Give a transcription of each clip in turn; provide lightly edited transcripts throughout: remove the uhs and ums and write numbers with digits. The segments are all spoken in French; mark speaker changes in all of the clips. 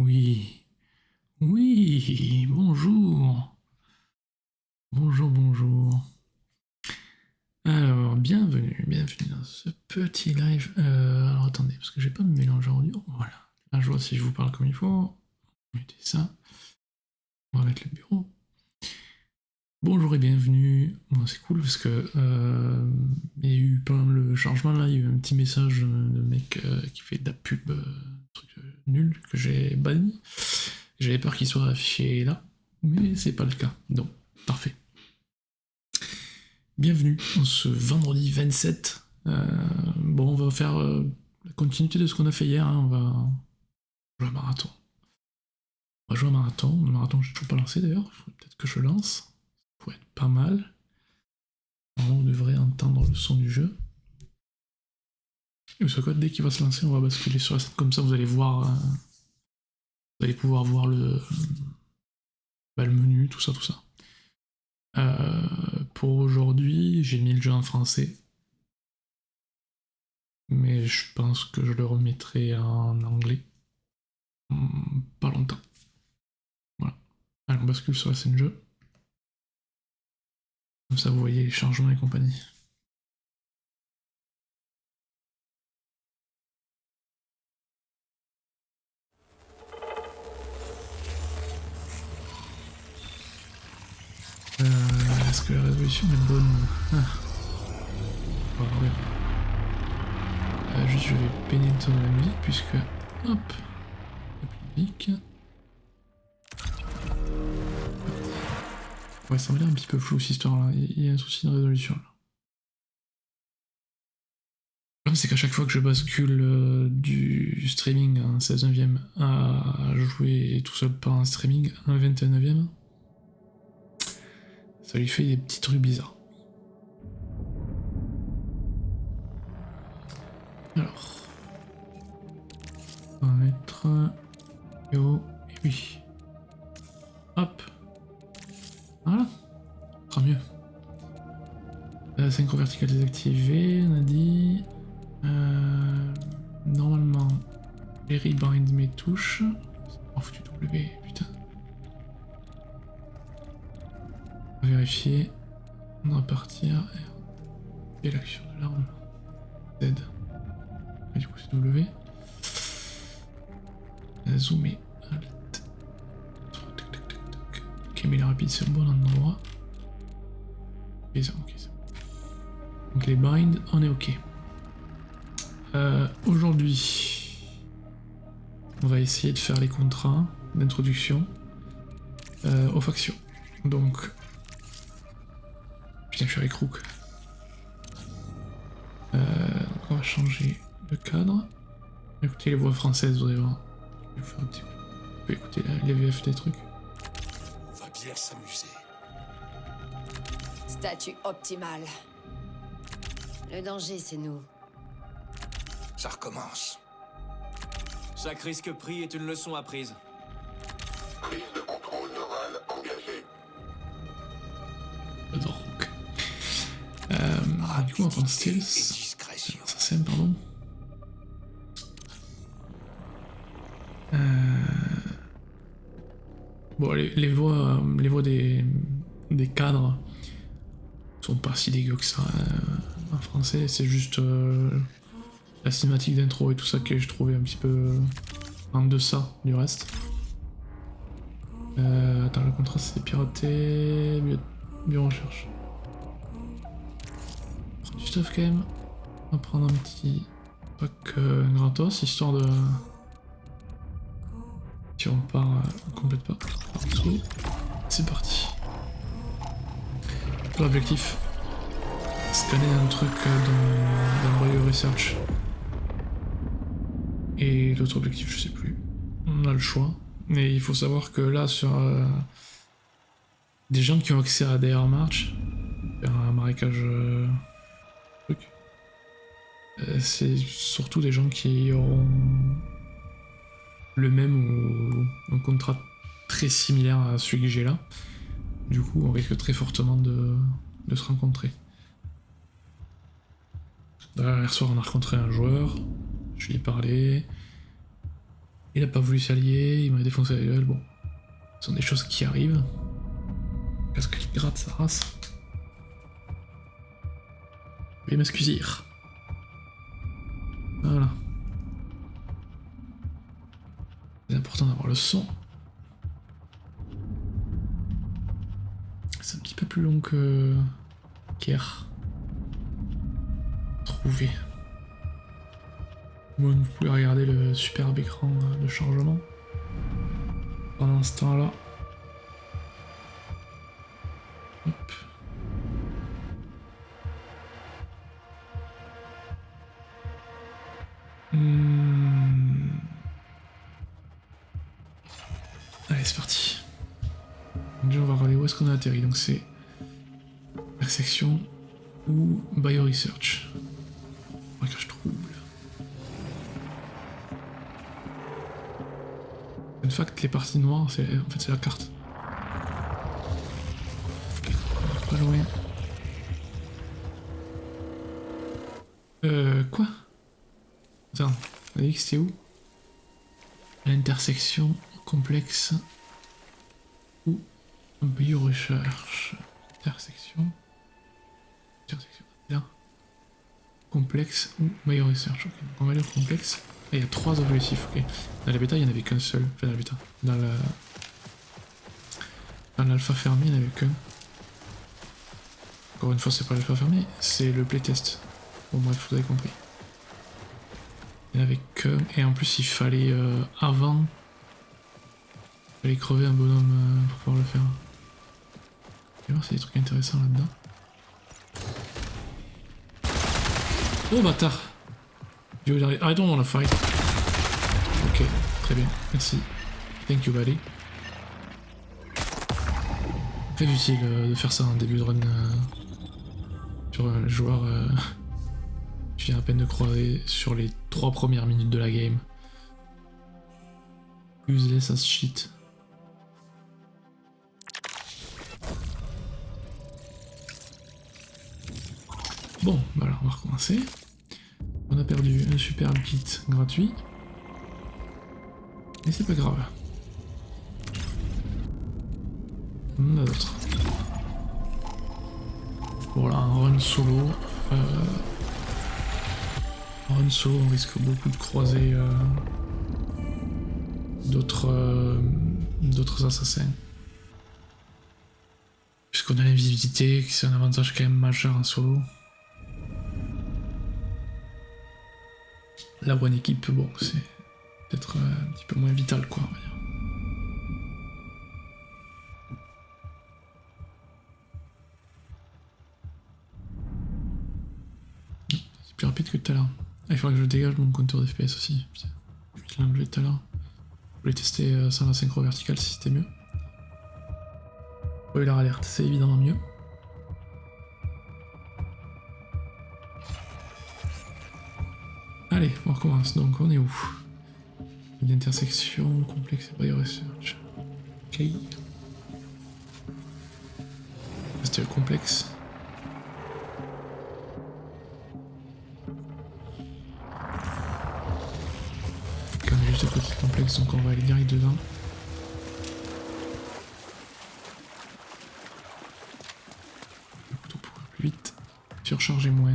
Speaker 1: Oui, oui, bonjour, bonjour, bonjour. Alors, bienvenue dans ce petit live. Alors attendez, parce que j'ai pas me mélanger en audio. Voilà. Là, je vois si je vous parle comme il faut. Mettez ça. On va mettre le bureau. Bonjour et bienvenue. Bon, c'est cool parce que il y a eu pendant le changement là, il y a eu un petit message de mec qui fait de la pub, truc nul que j'ai banni. J'avais peur qu'il soit affiché là, mais c'est pas le cas. Donc, parfait. Bienvenue en ce vendredi 27. Bon, on va faire la continuité de ce qu'on a fait hier. Hein. On va jouer un marathon. On va jouer un marathon. Le marathon, j'ai toujours pas lancé d'ailleurs. Il faudrait peut-être que je lance. Ça pourrait être pas mal. Normalement, on devrait entendre le son du jeu. Et ce code, dès qu'il va se lancer, on va basculer sur la scène. Comme ça, vous allez voir. Vous allez pouvoir voir le menu, tout ça, tout ça. Pour aujourd'hui, j'ai mis le jeu en français. Mais je pense que je le remettrai en anglais. Pas longtemps. Voilà. Allez, on bascule sur la scène jeu. Comme ça, vous voyez les changements et compagnie. Est-ce que la résolution est bonne? Ouais. Juste, je vais pénétrer la musique, puisque... Hop, la musique. Ouais, ça m'a l'air un petit peu flou, cette histoire-là. Il y a un souci de résolution, là. Le problème, c'est qu'à chaque fois que je bascule du streaming en 16 neuvième à jouer tout seul par un streaming en 21 neuvième, ça lui fait des petits trucs bizarres. Alors, on va mettre Yo et oui. Hop. Voilà. Sera mieux. Synchro vertical désactivé, on a dit. Normalement, les rebind mes touches. Oh, foutu W, putain. On va vérifier. On va partir. Et l'action de l'arme. Z. Et du coup, c'est W. Zoomer. Alt. Ok, mais les rapides, c'est le bon endroit. Ok, c'est bon. Donc les binds, on est ok. Aujourd'hui, on va essayer de faire les contrats d'introduction aux factions. Donc, putain, je suis avec Rook. Donc on va changer le cadre. Écoutez les voix françaises, vous allez voir. Je vais faire un petit coup. On peut écouter les VF des trucs.
Speaker 2: On va bien s'amuser.
Speaker 3: Statut optimal. Le danger, c'est nous.
Speaker 2: Ça recommence.
Speaker 4: Chaque risque pris est une leçon apprise.
Speaker 2: Prise de contrôle d'oral engagée.
Speaker 1: J'adore Rook. Du coup, on va prendre Steels. Assassin, pardon. Bon, les voix des cadres sont pas si dégueu que ça en français, c'est juste la cinématique d'intro et tout ça que je trouvais un petit peu en deçà du reste. Attends, le contraste c'est piraté, mieux recherche. Du stuff quand même. On va prendre un petit pack gratos histoire de... Si on part, on complète pas. C'est parti. L'objectif, scanner un truc dans Bio Research. Et l'autre objectif, je sais plus. On a le choix. Mais il faut savoir que là, sur des gens qui ont accès à DR March, un marécage truc, c'est surtout des gens qui auront le même ou un contrat très similaire à celui que j'ai là. Du coup, on risque très fortement de se rencontrer. Hier soir, on a rencontré un joueur, je lui ai parlé. Il a pas voulu s'allier, il m'a défoncé la gueule, bon. Ce sont des choses qui arrivent. Qu'est-ce qu'il gratte sa race? Je vais m'excuser. Voilà. C'est important d'avoir le son. C'est un petit peu plus long que qu'hier. Trouvé. Bon, vous pouvez regarder le superbe écran de chargement. Pendant ce temps-là. Hop. Allez, c'est parti. Déjà, on va regarder où est-ce qu'on a atterri. Donc, c'est intersection ou bioresearch. Braquage trouble. In fact, les parties noires, c'est en fait c'est la carte. Ok, pas loin. Quoi? Attends, on a dit que c'était où? L'intersection complexe ou biorecherche. Intersection. Bien. Complexe ou biorecherche. Ok, donc on va aller au complexe. Ah, il y a 3 objectifs, ok. Dans la bêta, il n'y en avait qu'un seul. Enfin, dans la bêta. Dans l'alpha fermé, il n'y en avait qu'un. Encore une fois, c'est pas l'alpha fermé, c'est le playtest. Bon, bref, vous avez compris. Il n'y en avait qu'un. Et en plus, il fallait avant. Il fallait crever un bonhomme pour pouvoir le faire. Et voir, c'est des trucs intéressants là-dedans. Oh bâtard! I don't wanna fight. Ok, très bien, merci. Thank you, buddy. Très utile de faire ça en début de run sur un joueur. Je viens à peine de croiser sur les 3 premières minutes de la game. Useless as shit. Bon, bah alors on va recommencer. On a perdu un superbe kit gratuit. Mais c'est pas grave. On en a d'autres. Voilà, un run solo. Un run solo, on risque beaucoup de croiser d'autres assassins. Puisqu'on a l'invisibilité, qui c'est un avantage quand même majeur en solo. La bonne équipe, bon, c'est peut-être un petit peu moins vital, quoi, on va dire. C'est plus rapide que tout à l'heure. Ah, il faudrait que je dégage mon compteur d'FPS aussi. Putain, je l'ai enlevé tout à l'heure. Je voulais tester sans la synchro verticale si c'était mieux. Spoiler alerte, c'est évidemment mieux. Allez, on recommence. Donc, on est où? Une intersection complexe et bioresearch. Ok. C'était le complexe. Ok, on est juste à côté du complexe, donc on va aller direct dedans. Le couteau pour plus vite. Surcharger moins.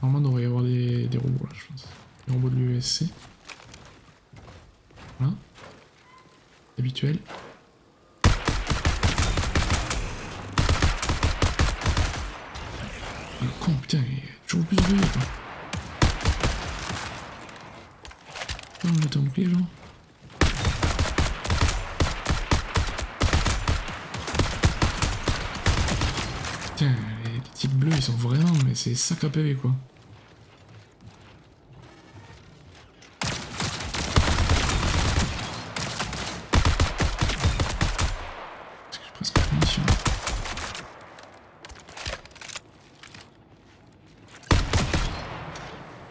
Speaker 1: Normalement, il devrait y avoir des robots là, je pense. Des robots de l'USC. Voilà. Habituel. Le con, putain, il est toujours plus orgueilleux quoi. On va mettre un bouclier, genre. Putain, les types bleus, ils sont vraiment, mais c'est sac à PV quoi.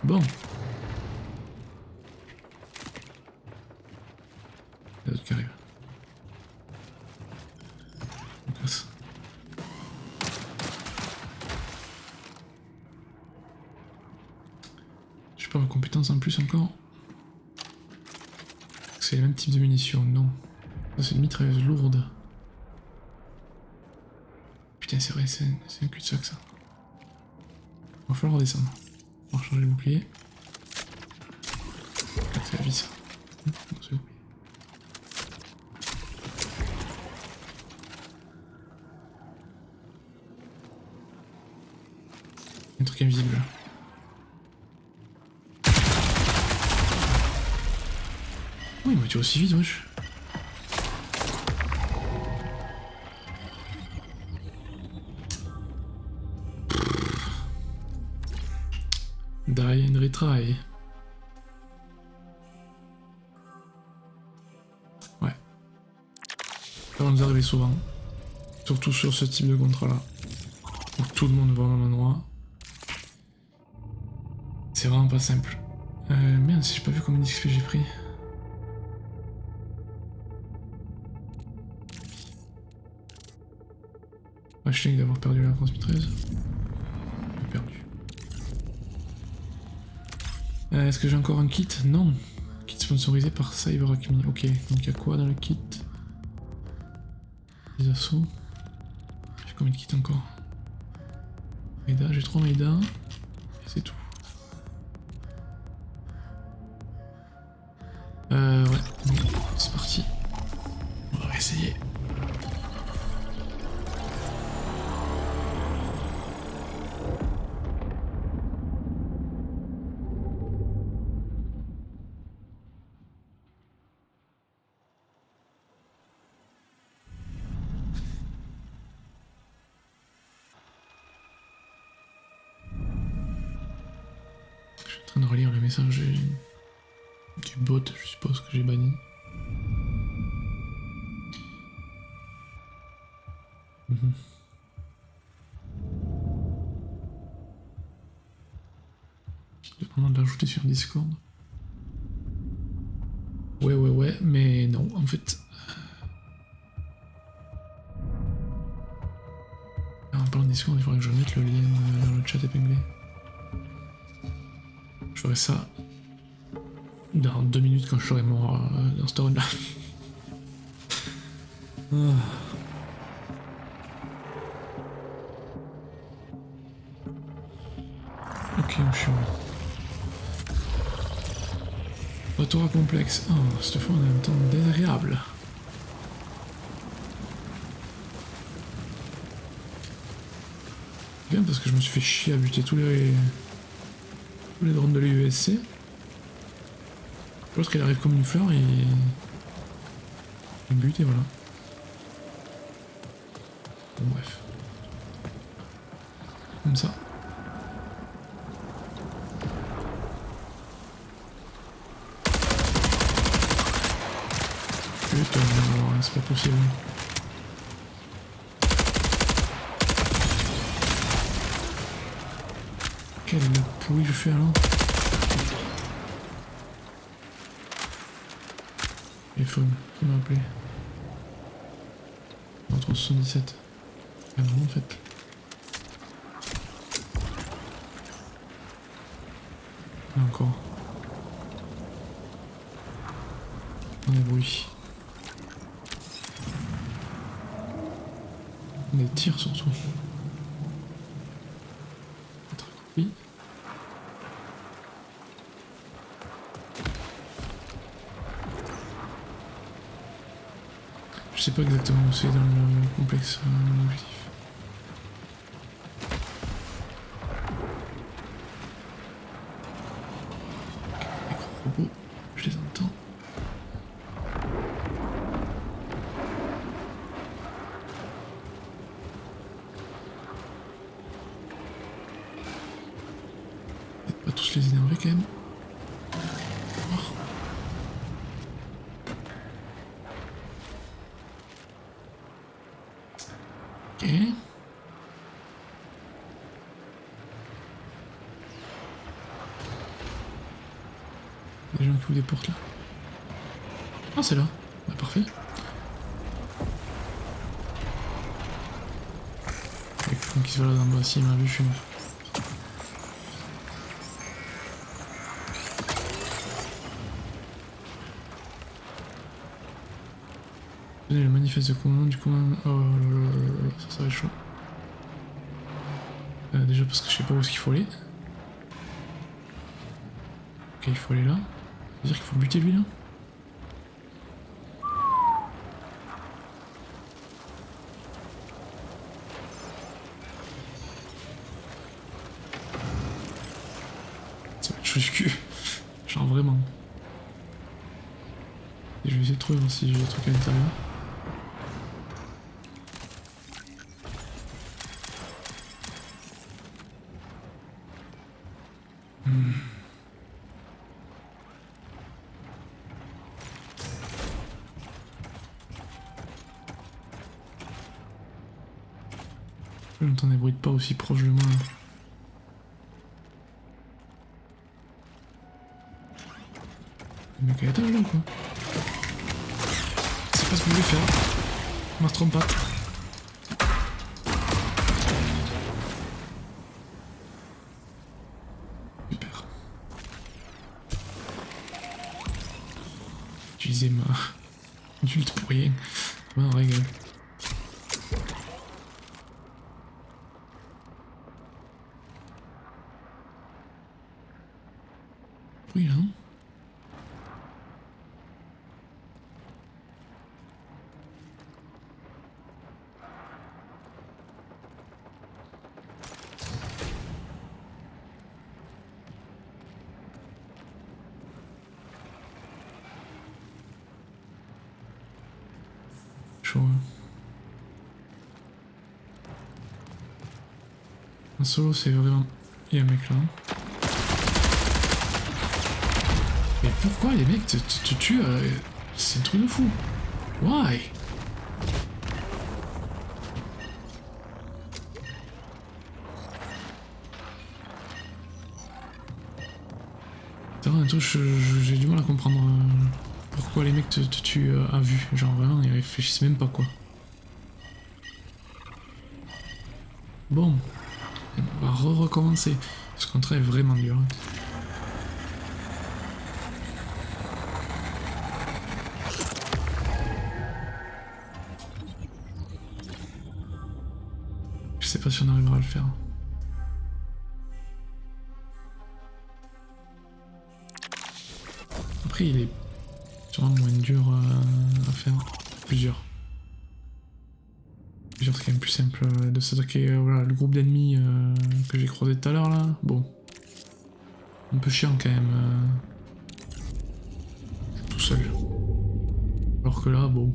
Speaker 1: Bon. Il y a d'autres qui arrivent. On casse. Je J'ai pas ma compétence en plus encore. C'est le même type de munitions, non. Ça c'est une mitrailleuse lourde. Putain c'est vrai, c'est un cul-de-sac ça. Va falloir redescendre. On va recharger le bouclier. C'est la vis. Non, c'est bon. Un truc invisible là. Oh, il m'a tué aussi vite, wesh. Die and retry. Ouais. Ça va nous arriver souvent. Surtout sur ce type de contrat là. Où tout le monde va au même endroit. C'est vraiment pas simple. Merde, si j'ai pas vu combien d'XP j'ai pris. Hashtag d'avoir perdu la transmitreuse. J'ai perdu. Est-ce que j'ai encore un kit? Non. Kit sponsorisé par Cyber Acme. Ok, donc il y a quoi dans le kit? Des assauts. J'ai combien de kits encore? Maïda, j'ai 3 Maïda. Et c'est tout. Ouais, bon, c'est parti. On va essayer. Je suis en train de relire le message du bot, je suppose que j'ai banni. Je vais vraiment de l'ajouter sur Discord. Ouais, mais non, en fait. En parlant de Discord, il faudrait que je mette le lien dans le chat épinglé. Je ferai ça dans 2 minutes quand je serai mort dans cette run là. Ok, je suis mort. Retour à complexe. Oh, cette fois on a un temps désagréable. Bien parce que je me suis fait chier à buter tous les drones de l'USC. L'autre il arrive comme une fleur et il bute et voilà. Bon bref. Comme ça. Putain, non, c'est pas possible. Quelle est la pourrie je fais alors? Téléphone, qui m'a appelé. 377. Ah non en fait. Et encore. On est bruit. Des tirs surtout. Oui. Je sais pas exactement où c'est dans le complexe objectif. Les gros robots, je les entends. Peut-être pas tous les énerver quand même. Ok. Des gens qui ouvrent des portes là. Ah c'est là. Bah parfait. Quelqu'un qui se balade en bas, si il m'a vu, je suis mort. Tenez le manifeste de commandement du commandement. Oh là là là là, ça va être chaud. Déjà parce que je sais pas où est-ce qu'il faut aller. Ok, il faut aller là. C'est-à-dire qu'il faut buter lui là. Ça va être chaud du cul. Genre vraiment. Et je vais essayer de trouver voir si j'ai des trucs à l'intérieur. J'entends des bruits de pas aussi proches de moi. Le mec à l'étage là ou quoi? C'est pas ce que je voulais faire. On se trompe pas. Super. Utiliser ma adulte pour rien. On régale. Oui, hein. Chaud. Un solo, c'est vraiment. Il y a un mec là. Mais pourquoi les mecs te tuent c'est un truc de fou. Why? C'est vrai, un truc, j'ai du mal à comprendre pourquoi les mecs te tuent à vue. Genre vraiment, ils réfléchissent même pas quoi. Bon, on va recommencer. Ce contrat est vraiment dur. Je sais pas si on arrivera à le faire. Après, il est sûrement moins dur à faire. Plusieurs. C'est quand même plus simple de s'attaquer. Voilà, le groupe d'ennemis que j'ai croisé tout à l'heure là. Bon. Un peu chiant quand même. Tout seul. Alors que là, bon.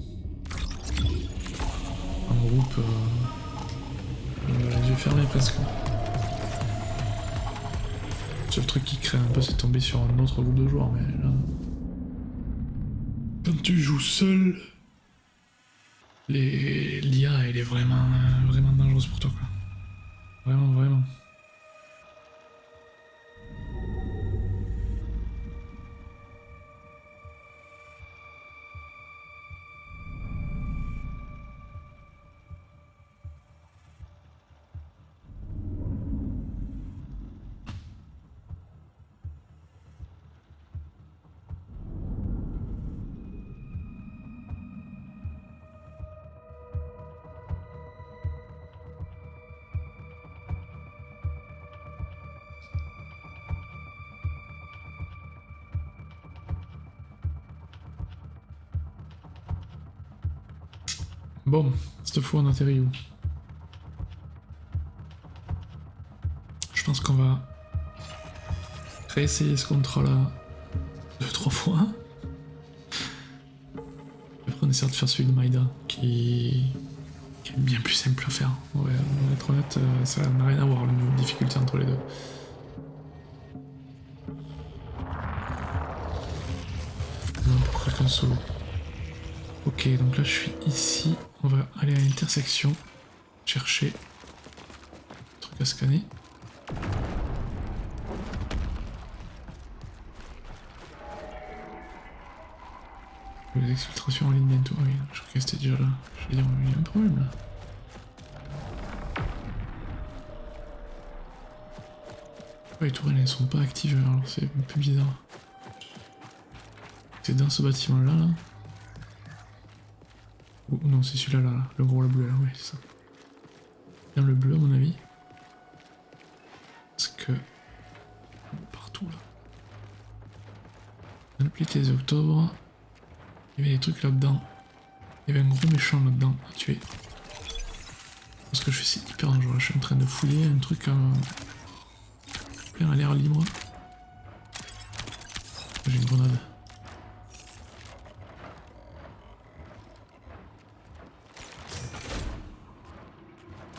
Speaker 1: En groupe. Les yeux fermés presque. Le seul truc qui crée un peu, c'est tomber sur un autre groupe de joueurs, mais là. Quand tu joues seul, l'IA elle est vraiment, vraiment dangereuse pour toi quoi. Vraiment, vraiment. Bon, cette fois on atterrit où? Je pense qu'on va réessayer ce contrat-là 2-3 fois. Après on essaiera de faire celui de Maïda, qui est bien plus simple à faire. Ouais, on va être honnête, ça n'a rien à voir le niveau de difficulté entre les deux. Non, pour faire qu'un solo. Ok, donc là je suis ici, on va aller à l'intersection, chercher un truc à scanner. Les exfiltrations en ligne bientôt, ah oui, je crois que c'était déjà là. Je vais dire, il y a un problème là. Ouais, les tourelles elles sont pas actives alors c'est un peu bizarre. C'est dans ce bâtiment là. Ou non, c'est celui-là, là, le gros, le bleu, là, ouais, c'est ça. Bien le bleu, à mon avis. Parce que... Partout, là. On a appliqué les octobre. Il y avait des trucs là-dedans. Il y avait un gros méchant là-dedans à tuer. Parce que je fais, c'est hyper dangereux. Je suis en train de fouiller un truc plein à l'air libre. J'ai une grenade.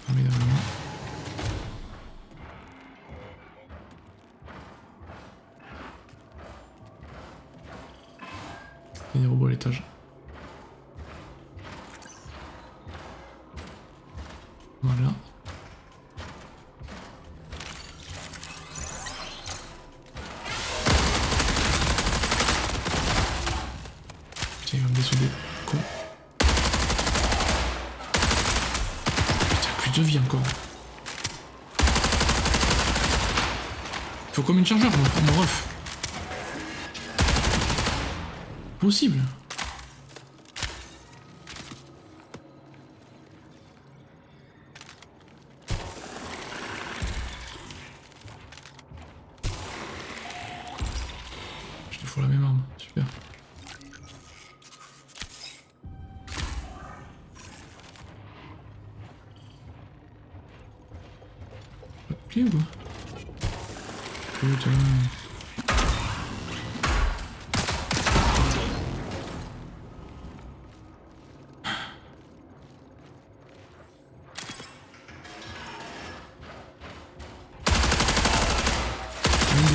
Speaker 1: Ah mais derrière moi. Il y a des robots à l'étage. Voilà. Tiens, il va me dessouder. Con. Putain, plus de vie encore. Faut combien de chargeurs pour mon ref? Possible. Je te fous la même arme, super. Pas de clé ou quoi? Putain.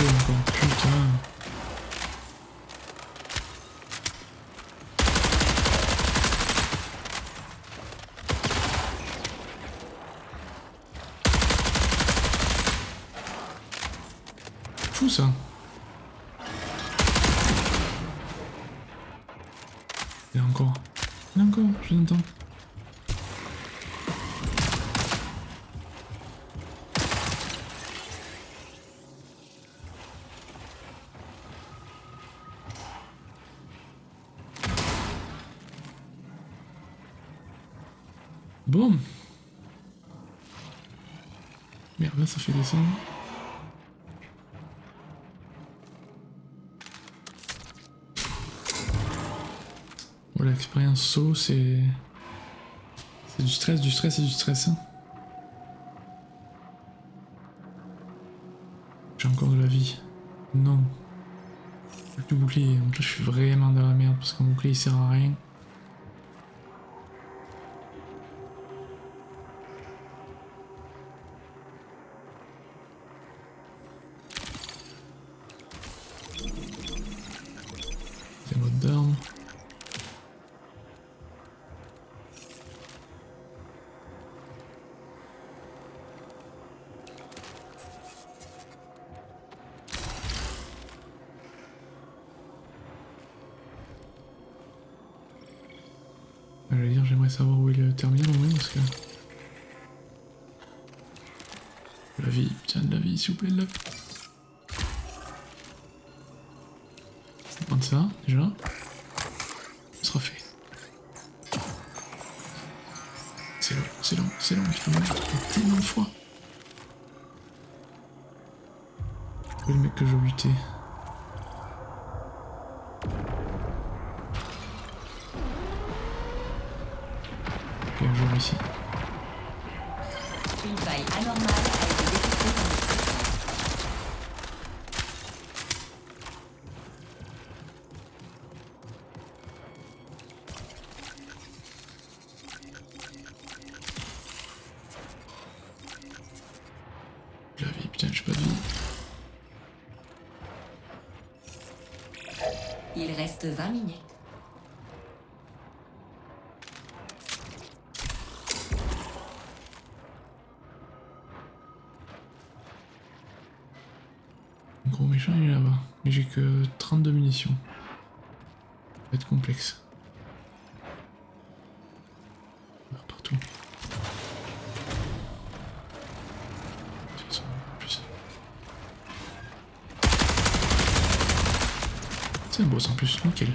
Speaker 1: Encore, putain. Fou ça. Il y en a encore. Il y en a encore, je l'entends. Bon. Merde, là ça fait descendre. Voilà, l'expérience solo, c'est... C'est du stress et du stress. Hein. J'ai encore de la vie. Non. J'ai plus de bouclier. Donc là, je suis vraiment dans la merde parce qu'un bouclier il sert à rien. C'est mode d'arme. Je vais dire, j'aimerais savoir où est le terminal au moins parce que... De la vie, putain de la vie, s'il vous plaît, de la vie. On va prendre ça, déjà. Ce sera fait. C'est long, c'est long, c'est long, je peux mourir tellement de fois. Où est le mec que je veux buter? Ok, un jour ici.
Speaker 3: Une faille anormale a été détectée dans le système.
Speaker 1: La vie, putain, j'ai pas de vie.
Speaker 3: Il reste 20 minutes.
Speaker 1: Le gros méchant il est là-bas. Mais j'ai que 32 munitions. Ça va être complexe. Partout. Plus. C'est un boss en plus, nickel.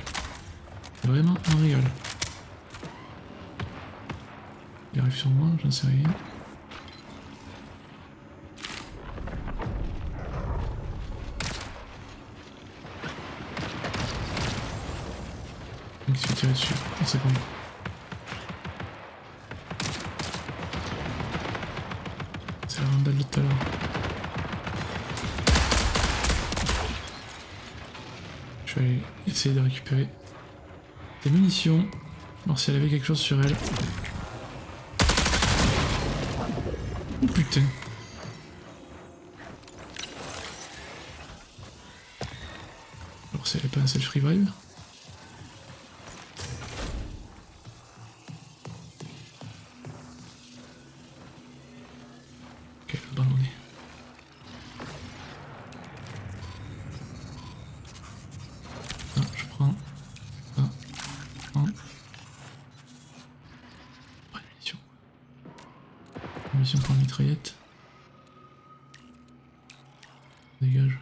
Speaker 1: Vraiment un régal. Il arrive sur moi, j'en sais rien. Donc il se fait tirer dessus, on sait pas. C'est la vandale de tout à l'heure. Je vais essayer de récupérer des munitions, voir si elle avait quelque chose sur elle. Oh putain. Alors si elle avait pas un self-revive. Ok, elle a abandonné. Ah, je prends. Ah, prends. Pas de munitions. Munitions pour la mitraillette. Dégage.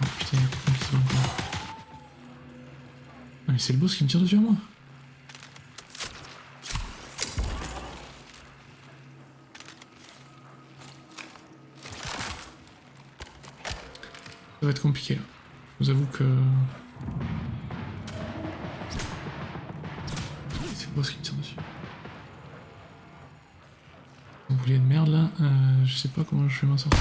Speaker 1: Oh putain, il y a quelqu'un qui se bat encore. Ah mais c'est le boss qui me tire dessus à moi. Ça va être compliqué là. Je vous avoue que... C'est le boss qui me tire dessus. Un boulier de merde là, je sais pas comment je vais m'en sortir.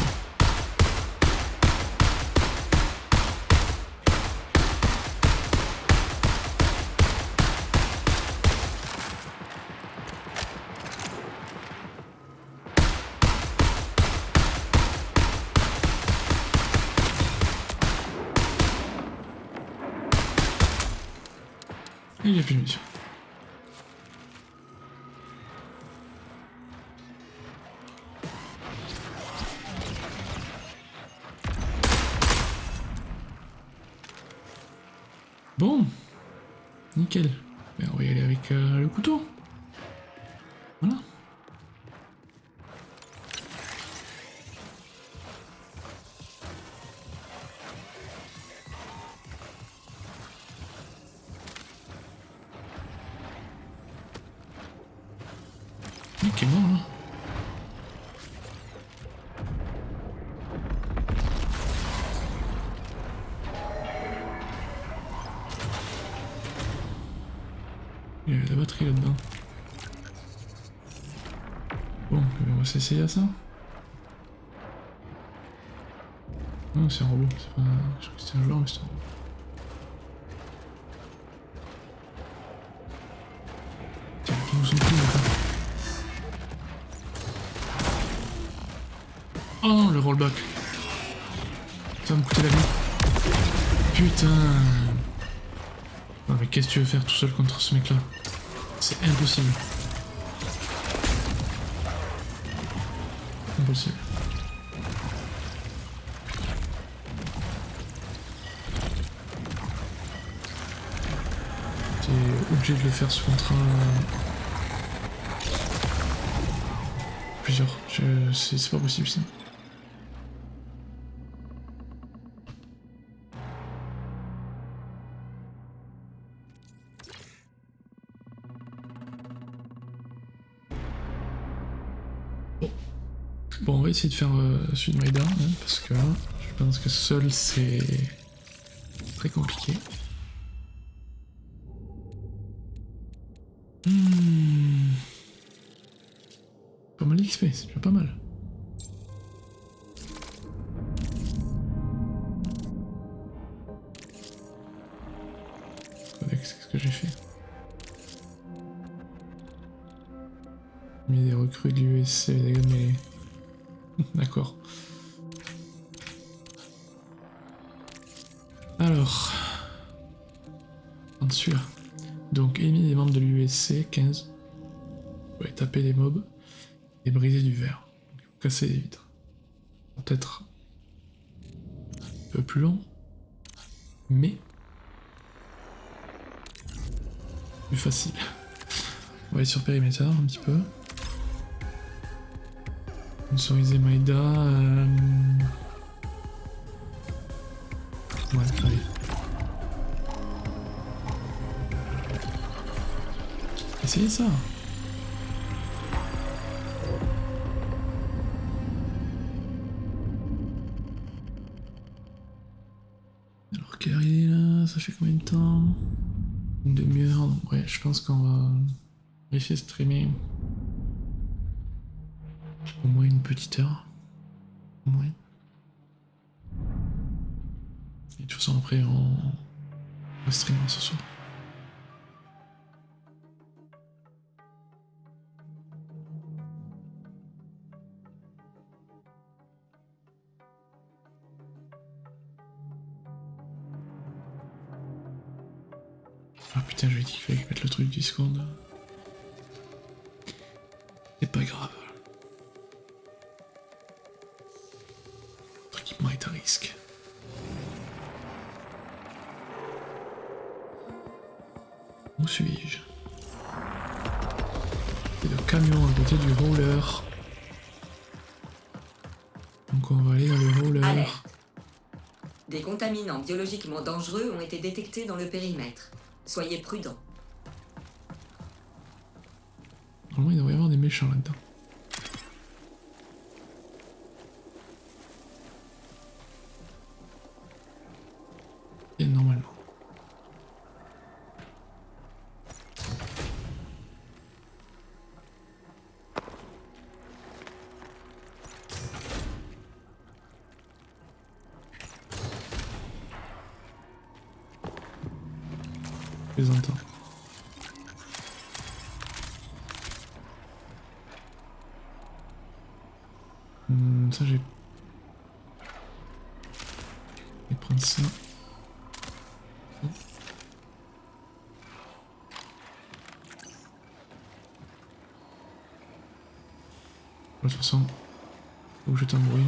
Speaker 1: Et j'ai plus de munitions. Bon, nickel. Ben, on va y aller avec le couteau. Voilà. Il est mort là. Il y a la batterie là-dedans. Bon, on va s'essayer à ça. Non, c'est un robot, c'est pas... Je crois que c'était un joueur, mais c'est un robot. Tiens, qui nous sont pris maintenant. Oh, le rollback. Ça va me coûter la vie. Putain. Non mais qu'est-ce que tu veux faire tout seul contre ce mec là? C'est impossible. Impossible. T'es obligé de le faire ce contrat. Plusieurs. C'est pas possible ça. Bon, on va essayer de faire celui de Maïda, hein, parce que je pense que seul c'est très compliqué. Pas mal d'XP, c'est déjà pas mal. Qu'est-ce que j'ai fait? J'ai mis des recrues de l'USC, des gars de mêlée. D'accord. Alors. Celui-là. Donc, éliminer des membres de l'USC, 15. Ouais, taper des mobs. Et briser du verre. Donc, il faut casser des vitres. Peut-être un peu plus long. Mais plus facile. On va aller sur Perimeter un petit peu. Sponsoriser Maïda. Ouais, allez. Essayez ça. Alors quelle heure il est là? Ça fait combien de temps? Une demi-heure, donc ouais, je pense qu'on va essayer de streamer au moins une petite heure. Au moins. Et de toute façon après on va streamer ce soir. Ah putain, je lui ai dit qu'il fallait mettre le truc Discord. C'est pas grave. Notre équipement est à risque. Où suis-je? C'est le camion à côté du roller. Donc on va aller dans le roller.
Speaker 5: Alerte. Des contaminants biologiquement dangereux ont été détectés dans le périmètre. Soyez prudents.
Speaker 1: Normalement il devrait y avoir des méchants là-dedans. Et normalement. Je les entends. Ça j'ai... Je vais prendre ça. De toute façon, faut que je t'embrouille.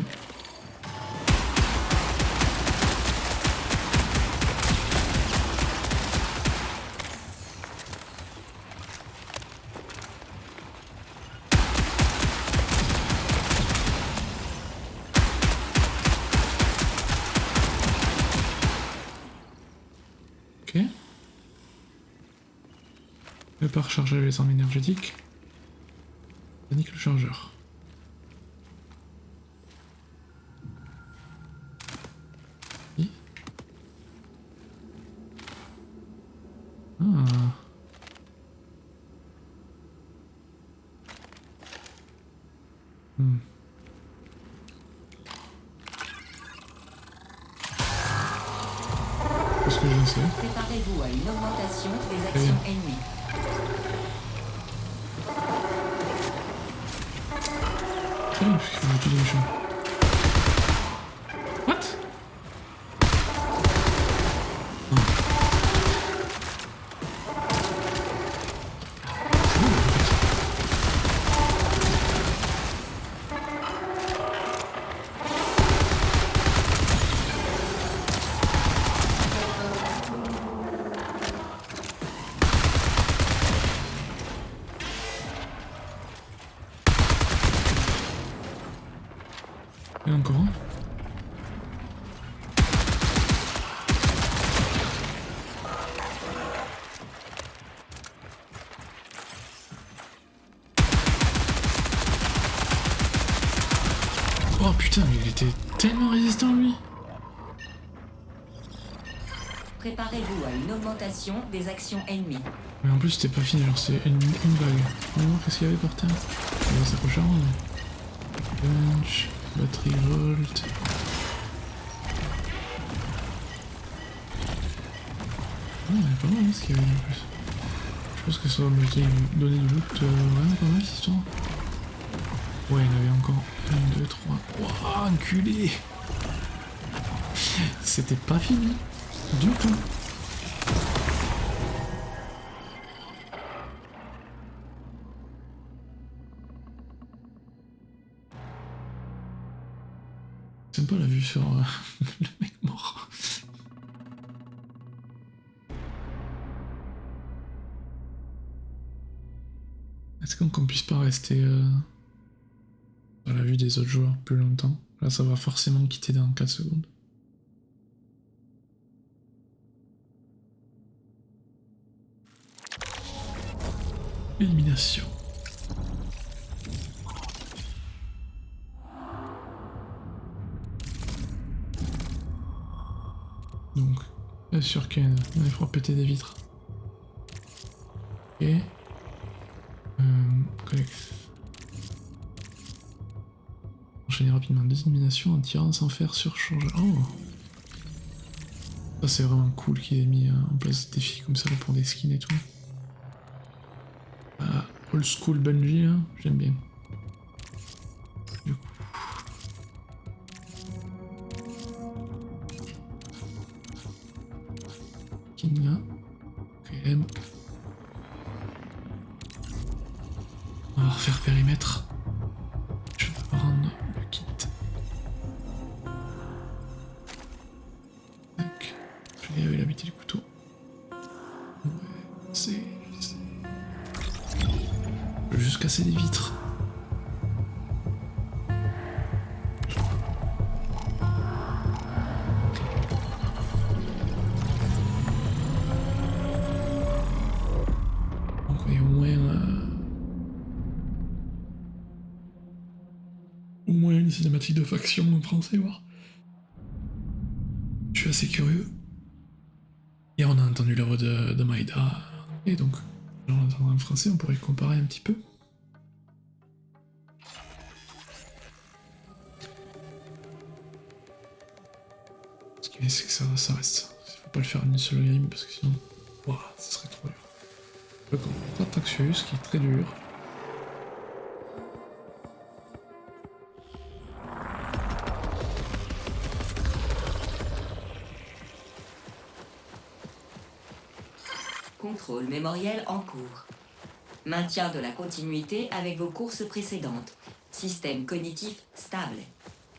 Speaker 1: Ok. Ne pas recharger les armes énergétiques. Ça nique le chargeur. Oui. Ah. Qu'est-ce que je sais?
Speaker 5: Préparez-vous à une augmentation des actions ennemies.
Speaker 1: Très bien, puisqu'il faut tuer les méchants. What? Il y en a encore un. Oh putain, mais il était tellement résistant lui.
Speaker 5: Préparez-vous à une augmentation des actions ennemies.
Speaker 1: Mais en plus c'était pas fini, genre c'est une vague. On va voir qu'est-ce qu'il y avait par terre. On va s'approcher avant. Punch, batterie volt. Ah, il y a pas mal hein, ce qu'il y avait en plus. Je pense que ça va me donner du loot vraiment pas mal cette histoire. Ouais, il y en avait encore 1, 2, 3. Wouah, enculé. C'était pas fini. Du tout. C'est pas la vue sur le mec mort. Est-ce qu'on puisse pas rester dans la vue des autres joueurs plus longtemps? Là ça va forcément quitter dans 4 secondes. Élimination. Donc, là sur Ken, il faudra péter des vitres. Ok. Connect. Enchaîner rapidement des éliminations en tirant sans faire surcharge. Oh! Ça c'est vraiment cool qu'il ait mis en place des défis comme ça pour des skins et tout. Old school Bungie, hein, j'aime bien. Du coup. Skin là. Ok. On va refaire périmètre. Je vais prendre le kit. Tac. Je vais habiter le couteau. Ouais, c'est... Je veux juste casser les vitres. Donc il y a au moins une cinématique de faction en français, voir. Je suis assez curieux. Et on a entendu la voix de Maïda. Et donc, on l'entendra en français, on pourrait comparer un petit peu. Ce qui est, c'est que ça reste. Il faut pas le faire en une seule game parce que sinon, wow, ça serait trop dur. Le combat Taxius qui est très dur.
Speaker 5: Contrôle mémoriel en cours. Maintien de la continuité avec vos courses précédentes. Système cognitif stable.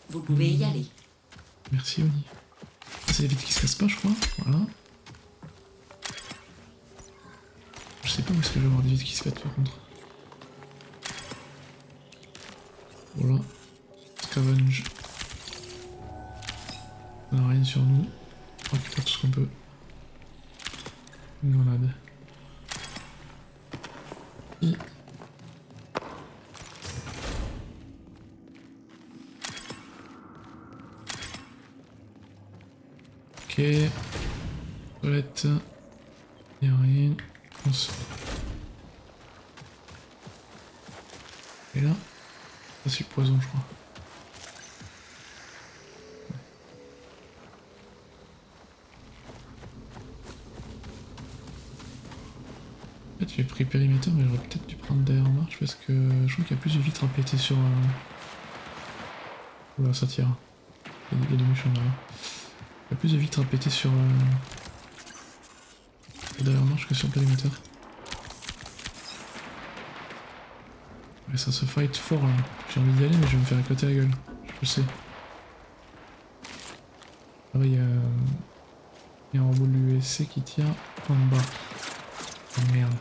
Speaker 5: Vous pouvez y aller.
Speaker 1: Merci Oni. C'est les vitres qui se cassent pas, je crois. Voilà. Je sais pas où est-ce que je vais avoir des vitres qui se pètent par contre. Voilà. Scavenge. On n'a rien sur nous. On récupère tout ce qu'on peut. Une grenade. Et... Ok. Toilette. Y'a rien. On sort. Et là, ça c'est poison je crois. En fait j'ai pris périmètre mais j'aurais peut-être dû prendre derrière en marche parce que je crois qu'il y a plus de vitres à péter sur... Oula ça tire. Il y a des méchants là. Il y a plus de vitres à péter sur... derrière en marche que sur le périmètre. Et ça se fight fort là. J'ai envie d'y aller mais je vais me faire éclater la gueule. Je le sais. Là il y a un robot de l'USC qui tient en bas. Oh merde.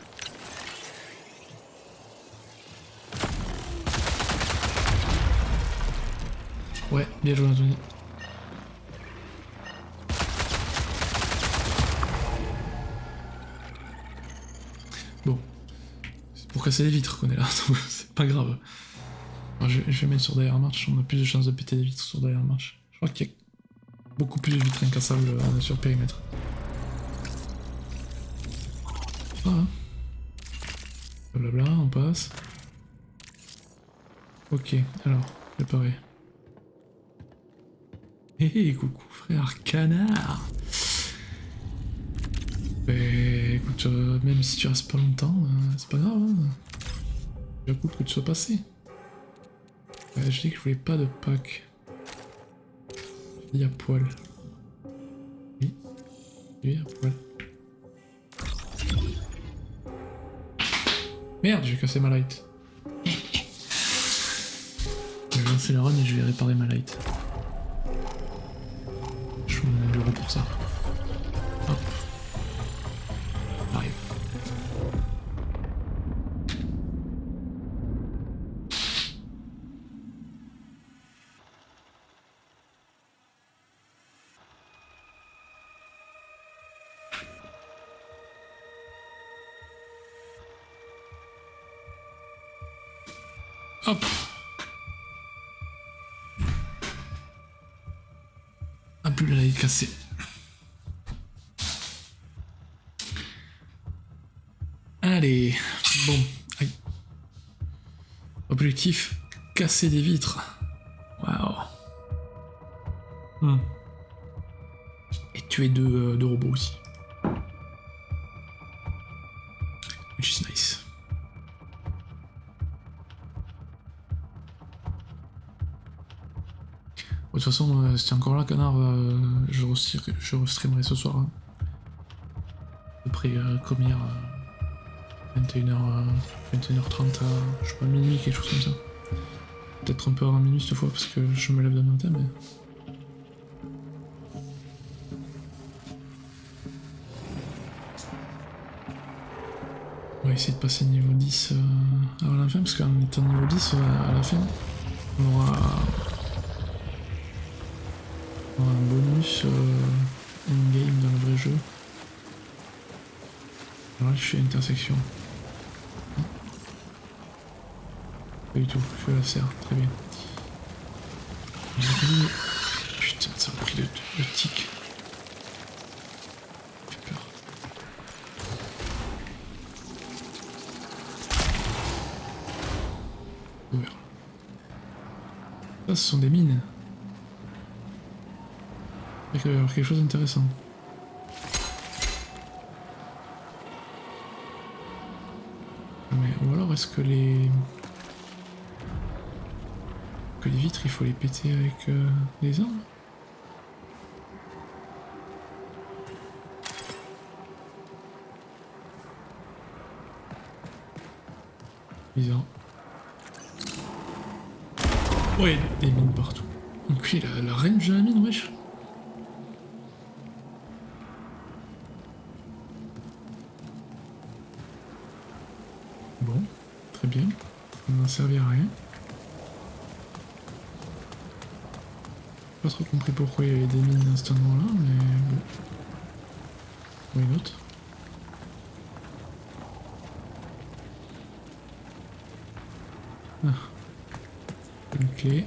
Speaker 1: Ouais, bien joué Anthony. Bon. C'est pour casser les vitres qu'on est là, c'est pas grave. Alors, je vais mettre sur derrière marche, on a plus de chances de péter les vitres sur derrière marche. Je crois qu'il y a beaucoup plus de vitres incassables sur périmètre. Ah, hein. Blabla, on passe. Ok, alors, préparé. Hé, coucou frère canard. Écoute, même si tu restes pas longtemps, c'est pas grave. Hein. C'est cool que tu sois passé. Je dis que je voulais pas de pack. Il y a poil. Oui. Oui, à poil. Merde, j'ai cassé ma light. Je vais lancer la run et je vais réparer ma light. Je suis mon bureau pour ça. Hop. Arrive. Hop. Ah, plus là, il est cassé. Allez, bon, aïe. Objectif, casser des vitres. Waouh. Et tuer deux robots aussi. Which is nice. De toute façon, si t'es encore là, canard, je restreamerai ce soir. Hein. À peu près comme hier, 21h30 à, je sais pas, minuit, quelque chose comme ça. Peut-être un peu avant minuit cette fois, parce que je me lève demain matin, mais... On va essayer de passer niveau 10 avant la fin, parce qu'en étant niveau 10, à la fin, on aura un bonus in-game dans le vrai jeu. Alors là, je fais intersection. Pas du tout, je fais la serre, très bien. Putain, ça a pris le tic. Ça fait peur. Ouvert. Ça, ce sont des mines. Il va y avoir quelque chose d'intéressant. Mais, ou alors est-ce que les vitres il faut les péter avec des armes? Bizarre. Ouais, des mines partout. Donc lui, la range de la mine, wesh. Bon, très bien. Ça ne m'a servi à rien. Pas trop compris pourquoi il y avait des mines à cet endroit-là, mais bon. Why not? Ah. Une clé.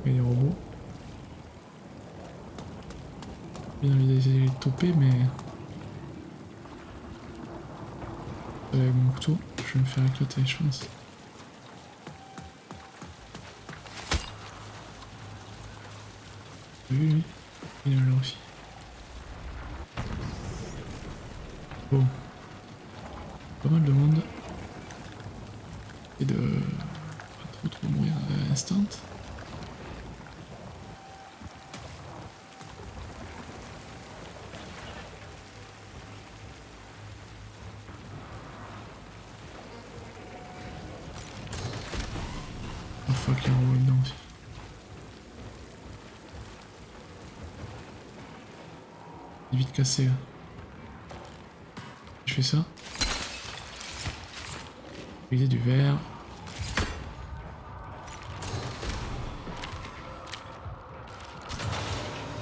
Speaker 1: Il y a des robots. Bien envie d'essayer de les toper, mais... Avec mon couteau, je vais me faire éclater, je pense. T'as vu lui? Il est là aussi. Bon. Pas mal de monde. Et de... pas trop mourir à l'instant. Oh fuck, il y a un robot dedans aussi. Il est vite cassé là. Je fais ça. Il y a du verre.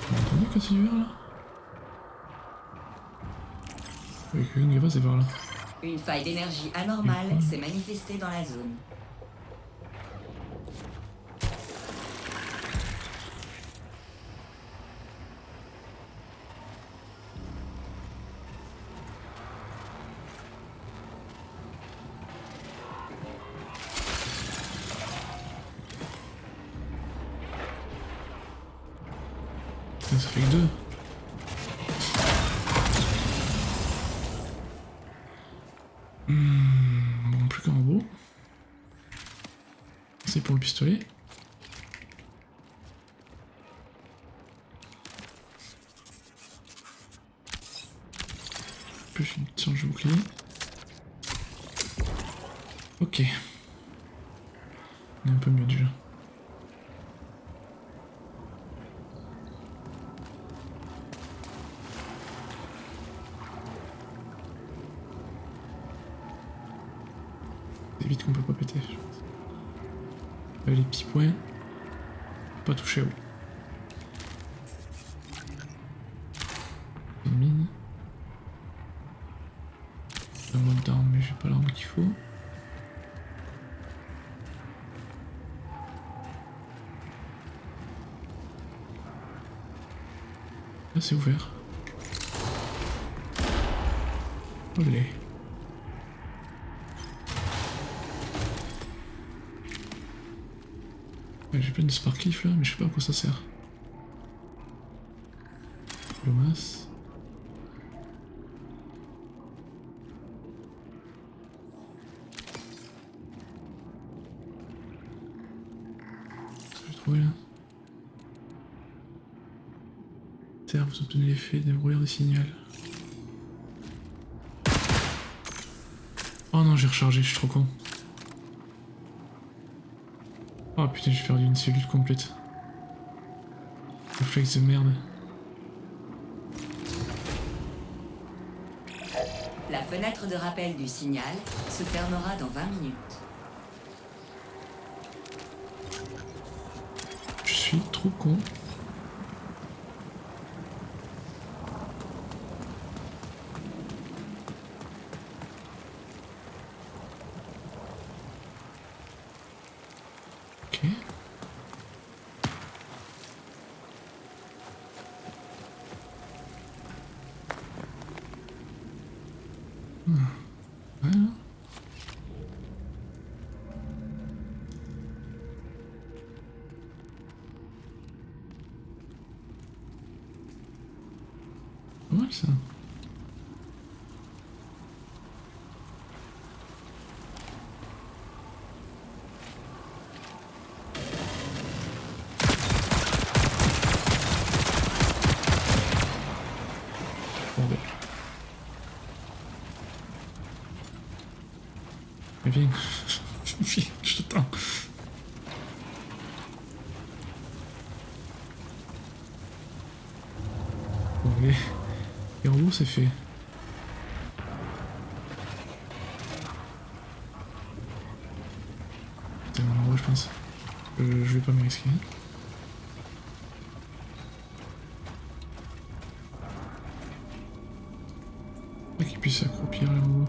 Speaker 1: Vous avez entendu casser du verre là? Il y a quelqu'un qui va passer par là.
Speaker 5: Une faille d'énergie anormale s'est manifestée dans la zone.
Speaker 1: Ça fait que deux. Bon, plus qu'un robot. C'est pour le pistolet. Plus une charge de bouclier. Ok. On est un peu mieux déjà. C'est vite qu'on peut pas péter, je pense. Là, les petits points. Pas toucher à haut. Une mine. j'ai pas l'arme qu'il faut. Là c'est ouvert. Olé. Ouais, j'ai plein de sparklifs là, mais je sais pas à quoi ça sert. Biomasse. Qu'est-ce que j'ai trouvé là? Terre, vous obtenez l'effet des brouillards des signaux. Oh non, j'ai rechargé, je suis trop con. Oh putain, j'ai perdu une cellule complète. Réflexe de merde.
Speaker 5: La fenêtre de rappel du signal se fermera dans 20 minutes.
Speaker 1: Je suis trop con. Ok. Voilà. Pas mal ça. Bordel. Mais viens. Viens, je t'attends. Bon, les robots c'est fait. C'est mon endroit je pense. Je vais pas me risquer. Pas qu'ils puissent s'accroupir les robots.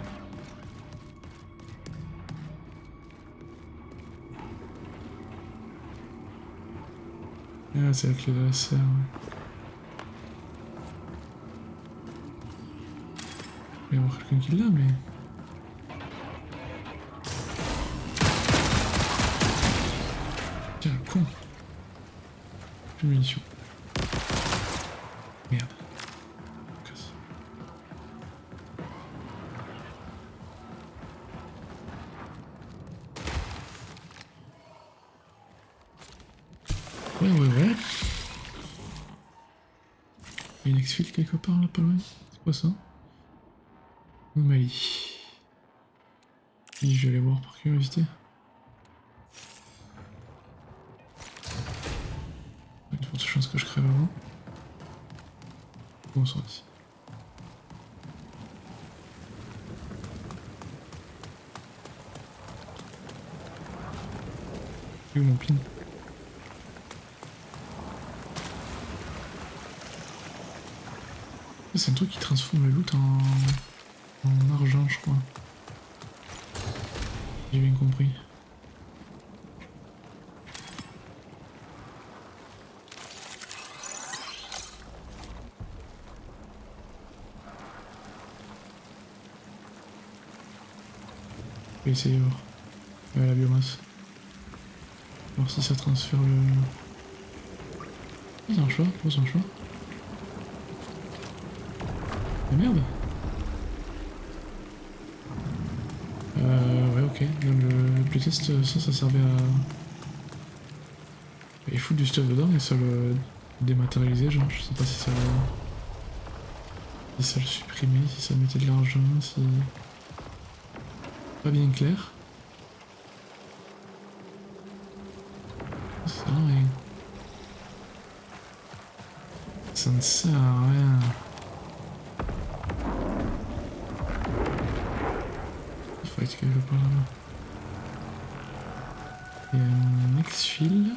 Speaker 1: Ah, c'est la clé de la serre, ouais. Il va y avoir quelqu'un qui l'a, mais... Tiens, con. Plus de munitions. Merde. Casse. Ouais. Il y a une exfil quelque part là, pas loin. C'est quoi ça? Anomalie. Et je vais aller voir par curiosité. Il y a de fortes chances que je crève avant. Bon, on sort d'ici. Où mon pin? C'est un truc qui transforme le loot en argent, je crois. J'ai bien compris. Je vais essayer de voir. Ouais, la biomasse. Voir si ça transfère le... C'est un choix, c'est un choix. Ah merde. Ouais, ok. Donc le playtest, ça servait à... Il fout du stuff dedans et ça le dématérialisait, genre, je sais pas si ça... Si ça le supprimait, si ça mettait de l'argent, si... Pas bien clair. Ça sert à rien. Ça ne sert à rien. Il faut être quelque part là-bas. Et un exfil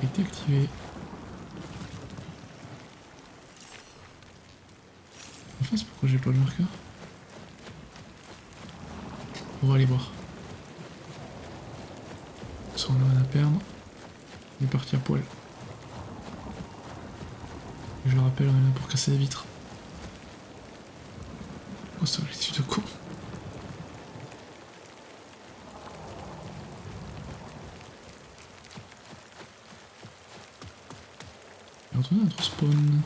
Speaker 1: a été activé. En face, pourquoi j'ai pas le marqueur? On va aller voir. Ça, on a rien à perdre. On est parti à poil. Et je le rappelle, on est là pour casser les vitres. Oh, c'est l'objectif de con. Et retourner à notre spawn.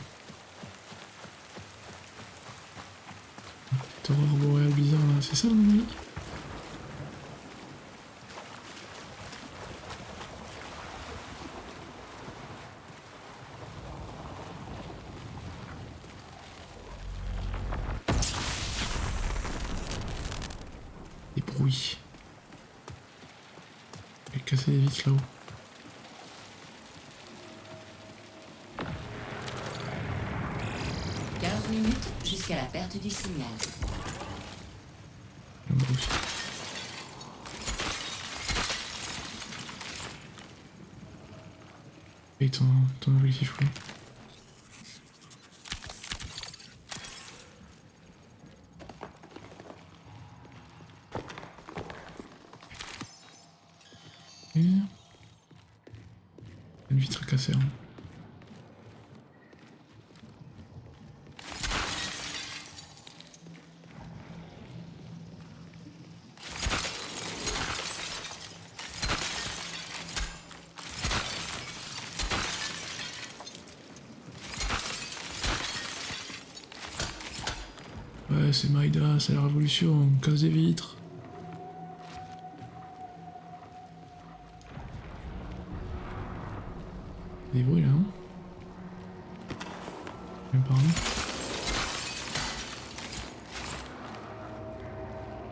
Speaker 1: Cette horreur boréale bizarre là, c'est ça l'anomalie? Des bruits. Je vais casser les vitres là-haut.
Speaker 5: Minutes jusqu'à la perte du signal.
Speaker 1: Là-bas aussi. Et ton objectif là. Et... une vitre à casser. Hein. Ouais, c'est Maïda, c'est la révolution, on casse des vitres. Des bruits là, hein. Même par là.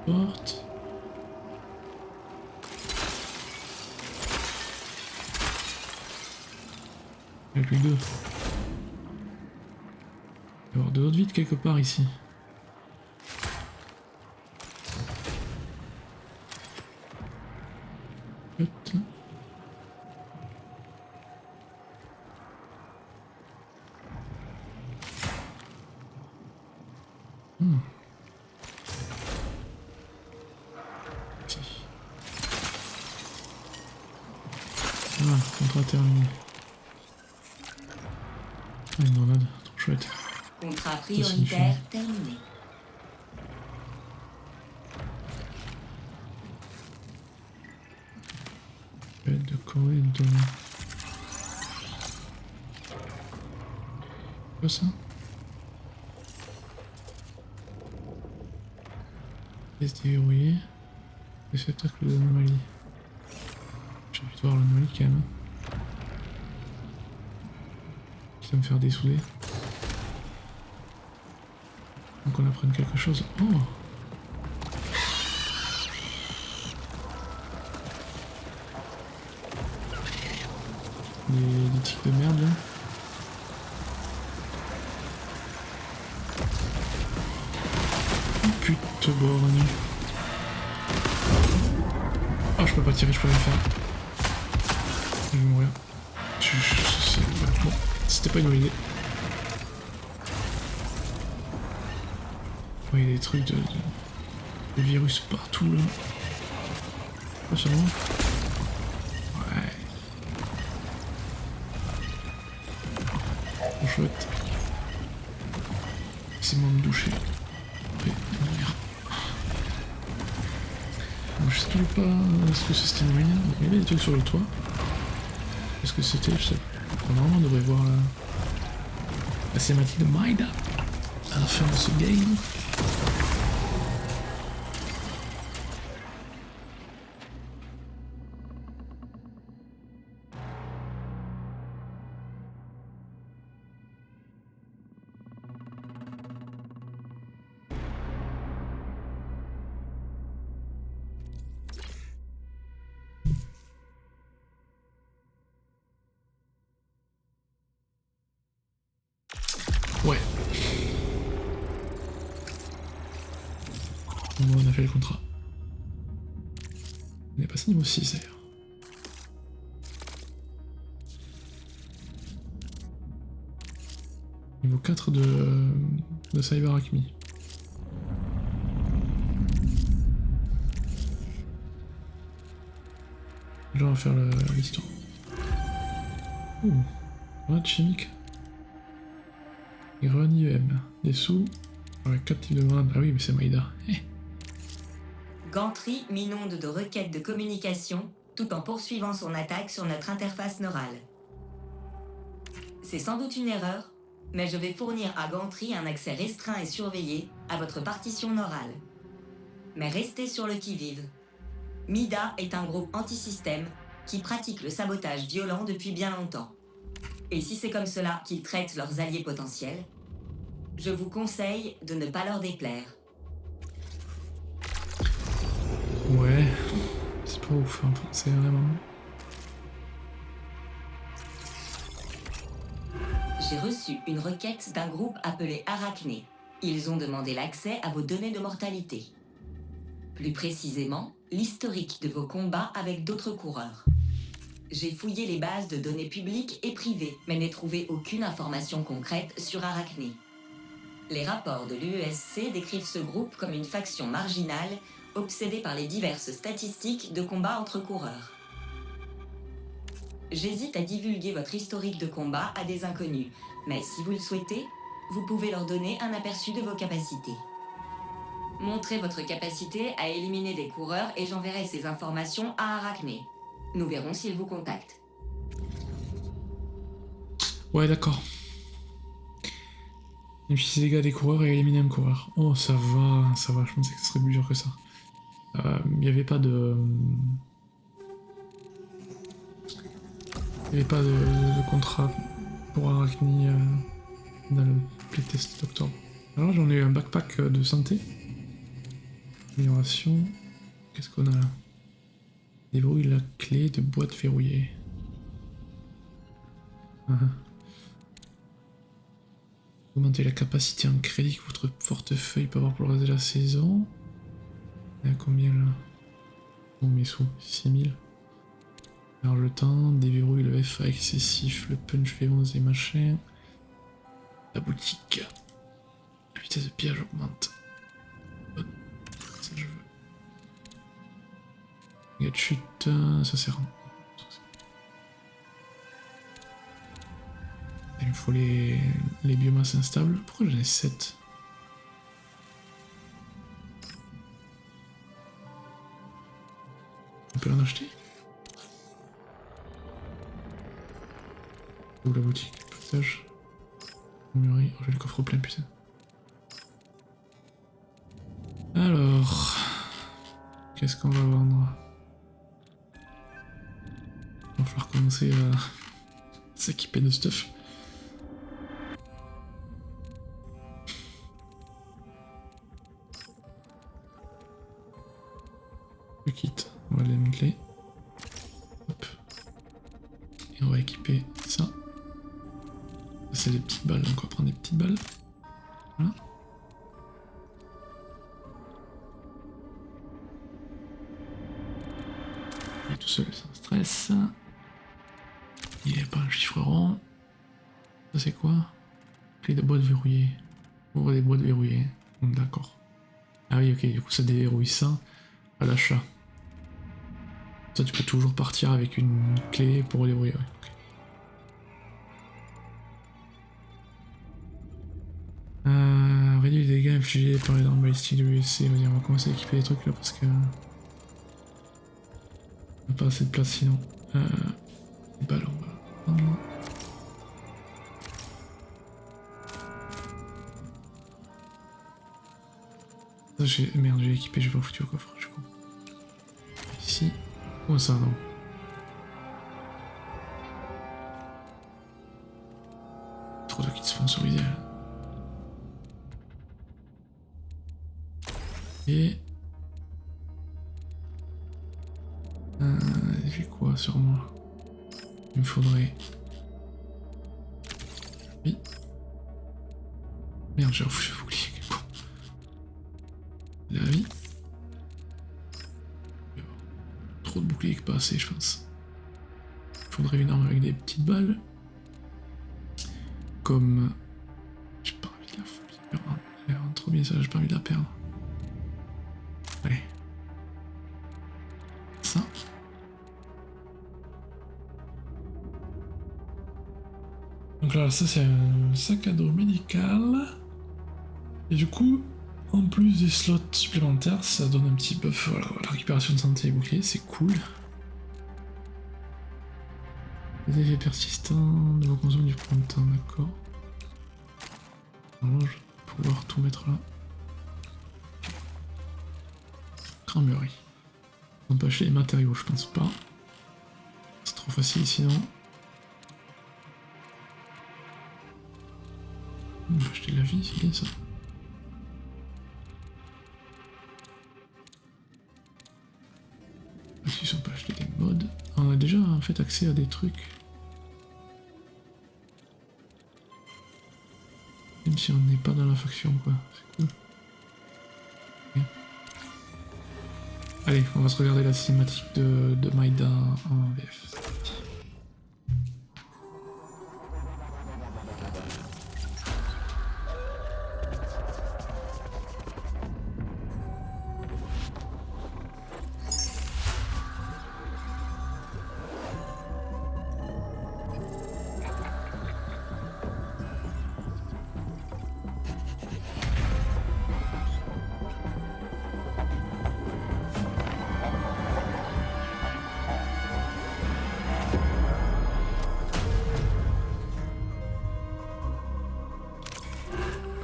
Speaker 1: Porte. Il n'y a plus que deux. Il va y avoir deux autres vitres quelque part ici. Hop. Si. Voilà, contrat terminé. Ah, une grenade, trop chouette.
Speaker 5: Contrat prioritaire terminé.
Speaker 1: De Corée de... Quoi ça? Pièce déverrouillée. Réceptacle d'anomalie. J'ai envie de voir l'anomalie quand même. Qui va me faire dessouder. Donc on apprenne quelque chose. Oh! Des tics de merde là. Oh, putain borgne. Oh, je peux pas tirer, je peux rien faire. Je vais mourir. Bon, c'était pas une bonne idée. Ouais, il y a des trucs de virus partout là. Pas seulement. Ouais. Trop chouette. C'est moi de me doucher. Après, mourir. Bon, je sais toujours pas ce que c'est cette anomalie. Il y avait des trucs sur le toit. Qu'est-ce que c'était? Je sais pas. Normalement on devrait voir la cinématique de Maïda à la fin de ce game. Ouais. Bon, on a fait le contrat. On est passé niveau 6 d'ailleurs. Niveau 4 de Cyber Acme. Genre, on va faire l'histoire. Ouh, ouais, chimique. Grenade IEM. Des sous. Avec 4 types de grenades. Ah oui, mais c'est Maïda.
Speaker 5: Gantry m'inonde de requêtes de communication tout en poursuivant son attaque sur notre interface neurale. C'est sans doute une erreur, mais je vais fournir à Gantry un accès restreint et surveillé à votre partition neurale. Mais restez sur le qui-vive. Mida est un groupe anti-système qui pratique le sabotage violent depuis bien longtemps. Et si c'est comme cela qu'ils traitent leurs alliés potentiels, je vous conseille de ne pas leur déplaire.
Speaker 1: Ouais, c'est pas ouf, hein, c'est vraiment...
Speaker 5: J'ai reçu une requête d'un groupe appelé Arachné. Ils ont demandé l'accès à vos données de mortalité. Plus précisément, l'historique de vos combats avec d'autres coureurs. J'ai fouillé les bases de données publiques et privées, mais n'ai trouvé aucune information concrète sur Arachné. Les rapports de l'UESC décrivent ce groupe comme une faction marginale, obsédée par les diverses statistiques de combats entre coureurs. J'hésite à divulguer votre historique de combat à des inconnus, mais si vous le souhaitez, vous pouvez leur donner un aperçu de vos capacités. Montrez votre capacité à éliminer des coureurs et j'enverrai ces informations à Arachné. Nous verrons s'il vous contacte.
Speaker 1: Ouais, d'accord. Infliger des dégâts à des coureurs et éliminer un coureur. Oh, ça va, ça va. Je pensais que ce serait plus dur que ça. Il n'y avait pas de... Il n'y avait pas de contrat pour Arachné dans le playtest d'octobre. Alors j'en ai eu un backpack de santé. Amélioration. Qu'est-ce qu'on a là? Déverrouille la clé de boîte verrouillée. Augmentez la capacité en crédit que votre portefeuille peut avoir pour le reste de la saison. Il y a combien là? Oh mes sous, 6000. Alors le temps, déverrouille le FA excessif, le punch V11 et machin. La boutique. La vitesse de pillage augmente. Ça je veux. Dégâts de chute, ça sert. Il me faut les biomasses instables. Pourquoi j'en ai 7? On peut en acheter? Où la boutique? Passage. Mûri. Oh, j'ai le coffre plein, putain. Alors. Qu'est-ce qu'on va vendre? Il va falloir commencer à s'équiper de stuff. Le kit, on va les démanteler. Hop. Et on va équiper ça. Ça c'est des petites balles, donc on va prendre des petites balles. Voilà. Il est tout seul, sans stress. Il n'y a pas un chiffre rond. Ça c'est quoi? Clé de boîte verrouillée. Ouvre des boîtes verrouillées. D'accord. Ah oui, ok, du coup ça déverrouille ça à l'achat. Ça tu peux toujours partir avec une clé pour déverrouiller. Ouais. Okay. Réduit les dégâts infligés par les armes balistiques de l'USC. Vas-y, on va commencer à équiper les trucs là parce que... on n'a pas assez de place sinon. Les balles, on va prendre. Merde, j'ai équipé, j'ai pas foutu au coffre, je suis con. Ici. Comment ça, non? Trop de kits sponsorisés. Et... j'ai quoi sur moi? Il me faudrait... Oui. Merde, j'ai oublié. La vie. Trop de boucliers que pas assez, je pense. Il faudrait une arme avec des petites balles. Comme... J'ai pas envie de la perdre. Elle a l'air trop bien ça, j'ai pas envie de la perdre. Allez. Ça. là, ça c'est un sac à dos médical. Et du coup, en plus des slots supplémentaires, ça donne un petit buff. Voilà, la récupération de santé et bouclier, c'est cool. Les effets persistants de vos consommes du printemps, d'accord. Alors là, je vais pouvoir tout mettre là. Cranberry. On peut acheter les matériaux, je pense pas. C'est trop facile sinon. On peut acheter de la vie, c'est bien ça. Si on peut acheter des mods. On a déjà en fait accès à des trucs. Même si on n'est pas dans la faction quoi, c'est cool. Okay. Allez, on va se regarder la cinématique de Maïda en VF.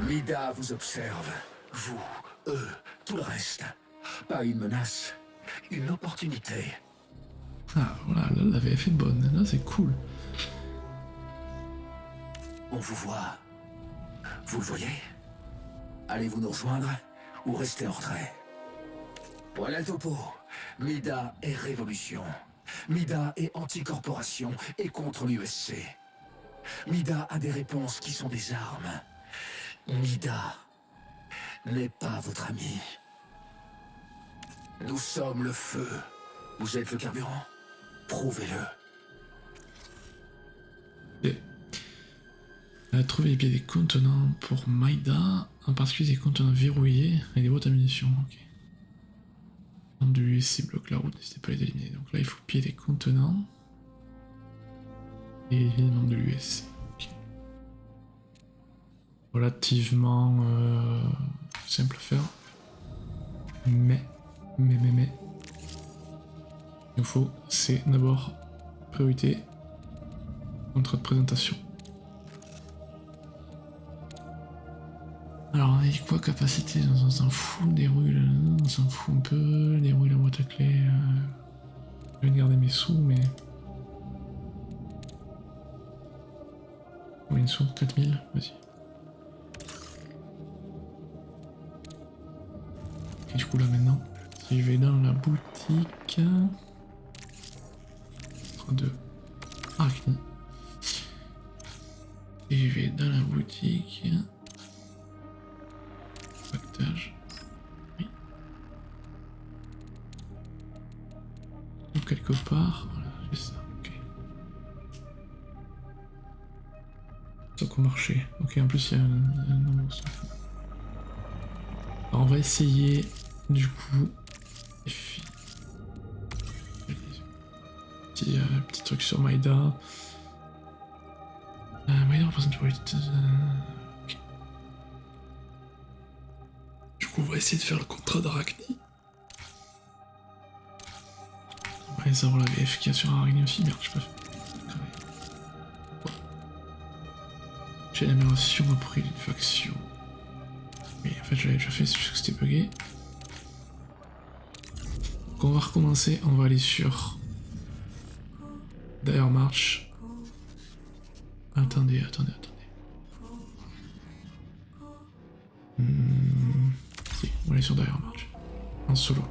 Speaker 2: Mida vous observe. Vous, eux, tout le reste. Pas une menace, une opportunité.
Speaker 1: Ah voilà, là la VF est bonne, là c'est cool.
Speaker 2: On vous voit. Vous le voyez? Allez-vous nous rejoindre ou rester en retrait? Voilà le topo. Mida est révolution. Mida est anti-corporation et contre l'USC. Mida a des réponses qui sont des armes. Mida n'est pas votre ami. Nous sommes le feu. Vous êtes le carburant? Prouvez-le.
Speaker 1: Et trouver les pieds des contenants pour Maïda, en particulier des contenants verrouillés et des boîtes à munitions. Ok. De l'USC bloque la route, n'hésitez pas à les éliminer. Donc là il faut piller des contenants. Et évidemment de l'USC. Ok. Relativement simple à faire. Mais. Il nous faut, c'est d'abord priorité contrat de présentation. Alors on a dit quoi, capacité, on s'en fout, déroule, on s'en fout un peu, déroule la boîte à clé, je vais garder mes sous mais... Combien de sous? 4000, vas-y. Et du coup là maintenant, si je vais dans la boutique... 2 Arachnie. Et je vais dans la boutique... Pactage. Oui. Donc quelque part, voilà, j'ai ça, ok. Ça qu'on marchait. Ok, en plus il y a un nombre. Alors on va essayer du coup. Petit truc sur Maïda. Maïda représente pour les... Ok. Du coup, on va essayer de faire le contrat d'Arachnie. On va essayer d'avoir la VF qu'il y a sur Arachnie aussi. Merde, je peux pas. J'ai l'amélioration après d'une faction. Oui, en fait, j'avais déjà fait, c'est juste que c'était bugué. Donc, on va recommencer. On va aller sur. Dire March. Attendez. Si, on va aller sur Dire March. En solo.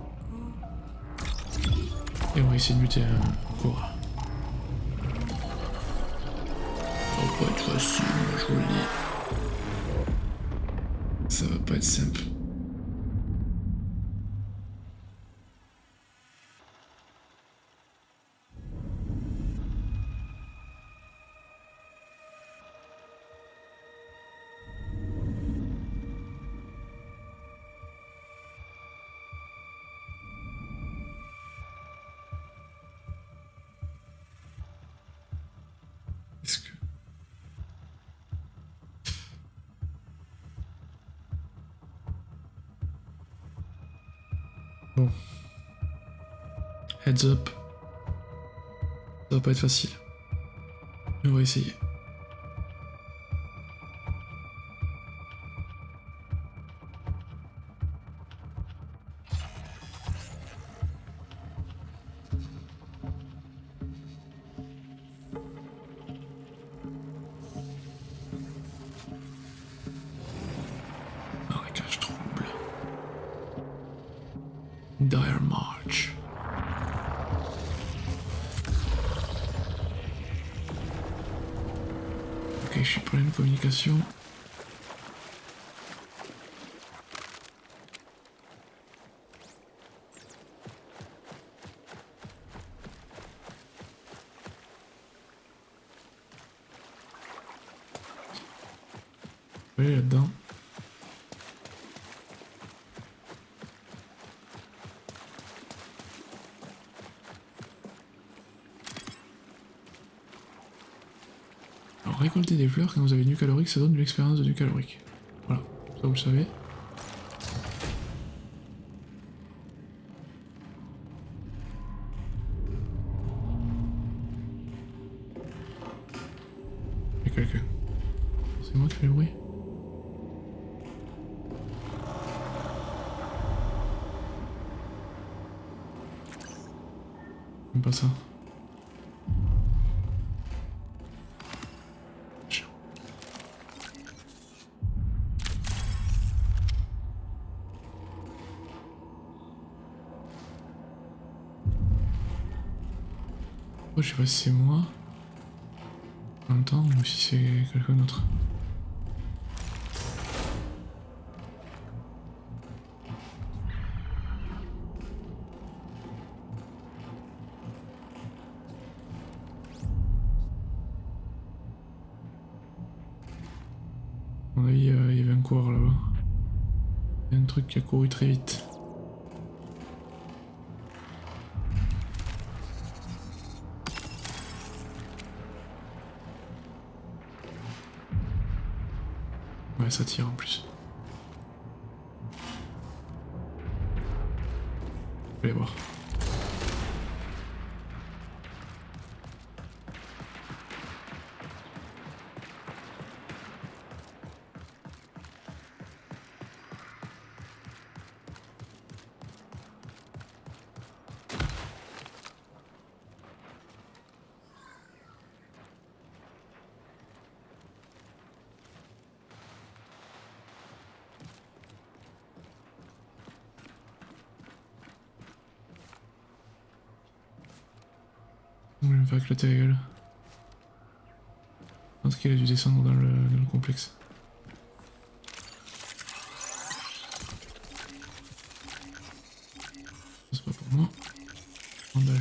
Speaker 1: Et on va essayer de buter un Cora. Ça va pas être facile, je vous le dis. Ça va pas être simple. Est-ce que... Bon. Heads up. Ça va pas être facile. Mais on va essayer. Marécage trouble. Dire March. Ok, je suis plein de communication. Oui, là-dedans. Alors, récolter des fleurs quand vous avez du calorique, ça donne de l'expérience de du calorique. Voilà, ça vous le savez. Il y a quelqu'un. C'est moi qui fais le bruit. Même pas ça. Tiens. Oh, je sais pas si c'est moi en même temps ou si c'est quelqu'un d'autre. À mon avis, il y avait un coureur là-bas. Il y a un truc qui a couru très vite. Ouais, ça tire en plus. Je vais aller voir. Je vais me faire éclater la gueule. Je pense qu'il a dû descendre dans le complexe. C'est pas pour moi. Vandale.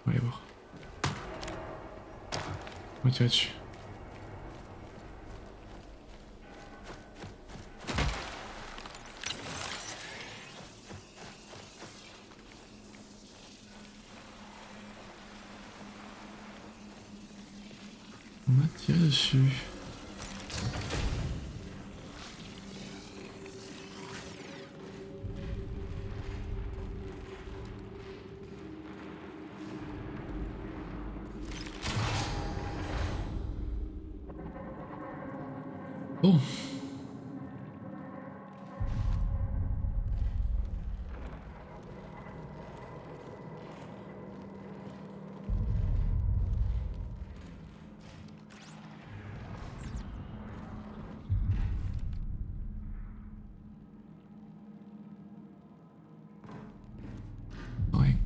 Speaker 1: On va aller voir. On va tirer dessus. On va tirer dessus. Bon. Ouais.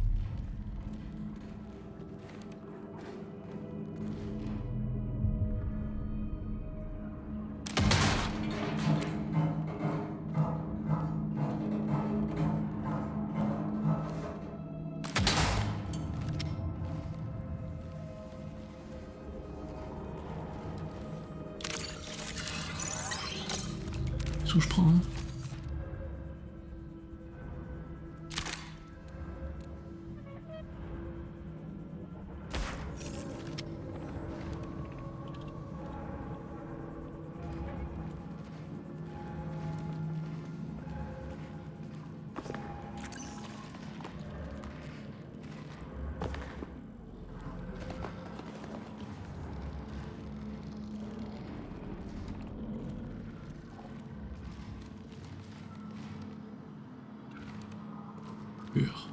Speaker 1: Qu'est-ce que je prends, hein? Pur.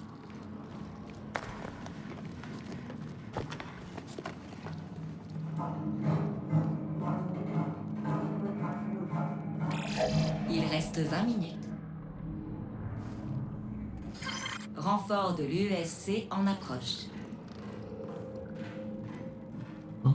Speaker 5: Il reste 20 minutes. Renfort de l'UESC en approche.
Speaker 1: Hein?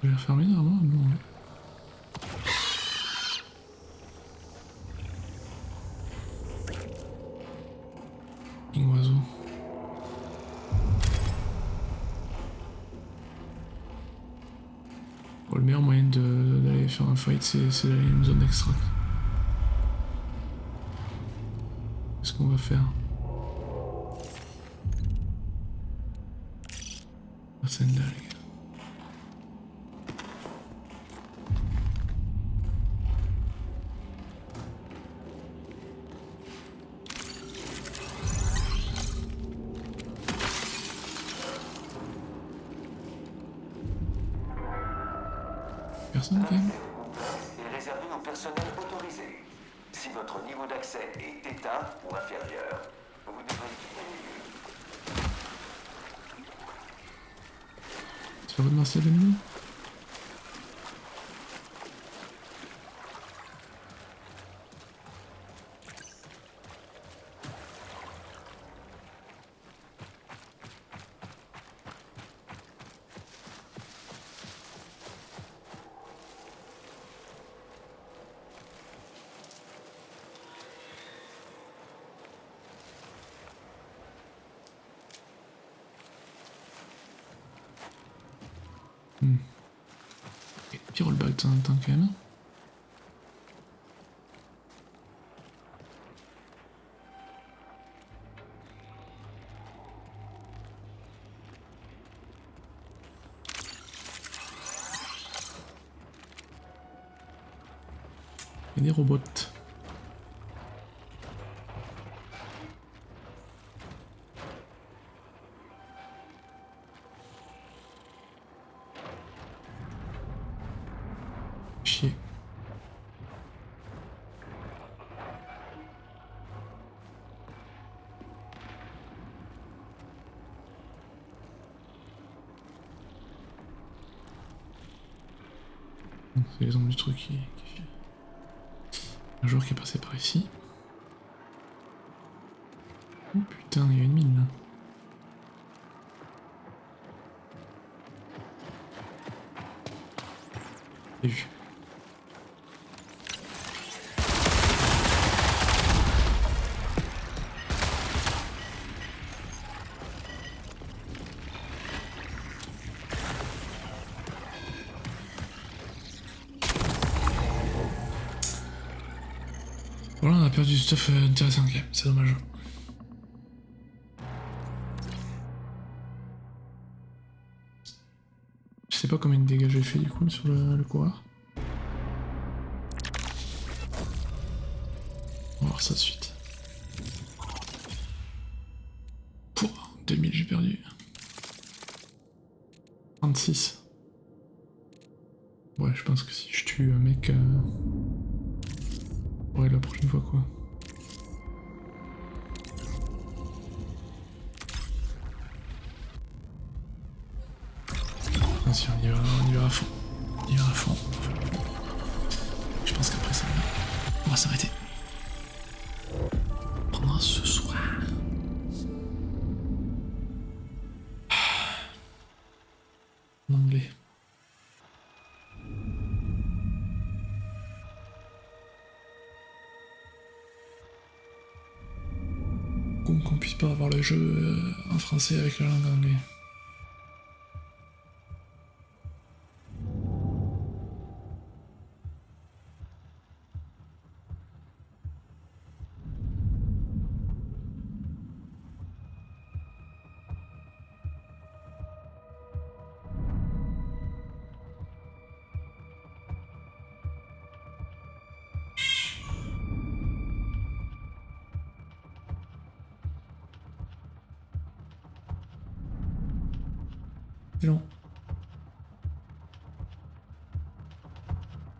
Speaker 1: Je vais refermer normalement. Non. King oiseau. Bon, le meilleur moyen d'aller faire un fight, c'est d'aller dans une zone d'extract. Qu'est-ce qu'on va faire? Personne là, les gars. Personne quand même?
Speaker 6: est réservé au personnel autorisé. Si votre niveau d'accès est éteint ou inférieur, vous devrez quitter les lieux.
Speaker 1: Tu vas remercier l'ennemi? Petit rollback de temps en temps quand même. Il y a des robots. Chier. C'est l'exemple du truc qui... Un joueur qui est passé par ici. Oh putain, il y a une mine là. J'ai vu. Voilà, on a perdu du stuff intéressant quand même, c'est dommage. Je sais pas combien de dégâts j'ai fait du coup sur le coureur. On va voir ça de suite. Pouah, 2000 j'ai perdu. 36. Ouais, je pense que si je tue un mec... Ouais, la prochaine fois quoi. Attention, on y va à fond. On y va à fond. Je pense qu'après ça, on va s'arrêter. Pendant ce soir. En anglais. puisse pas avoir le jeu en français avec la langue anglaise. C'est long.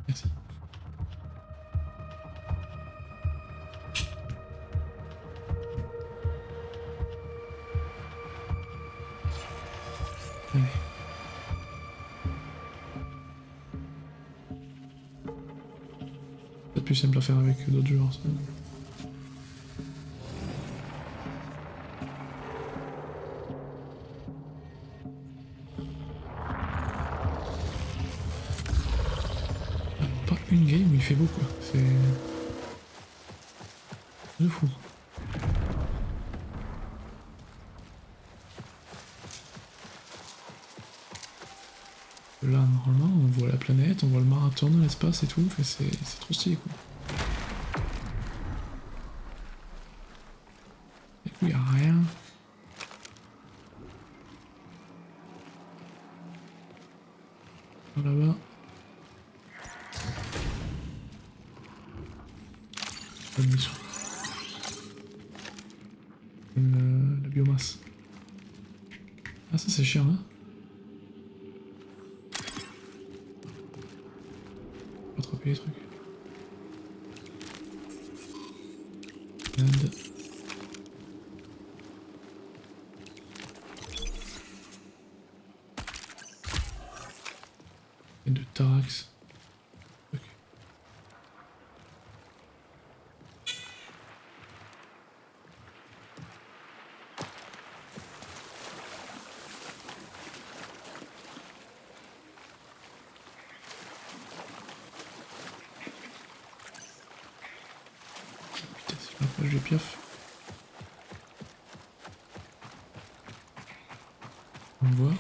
Speaker 1: Merci. Allez. C'est plus simple à faire avec d'autres joueurs, ça. Pas une game où il fait beau quoi, c'est de fou. Là normalement on voit la planète, on voit le marathon dans l'espace et tout, c'est trop stylé quoi. Et puis y'a rien. Là-bas. Bonne mission. La biomasse. Ah ça c'est chiant hein. Faut attraper les trucs. And... Et de Tarax. Ok. Putain, c'est la page de piaf. On va voir.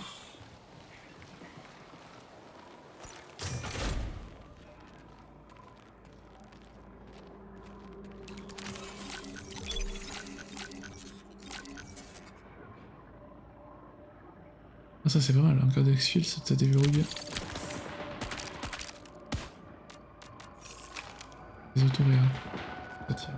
Speaker 1: Ah ça c'est pas mal, en cas d'exfil ça te déverrouille. Les autoréals. Ça tire.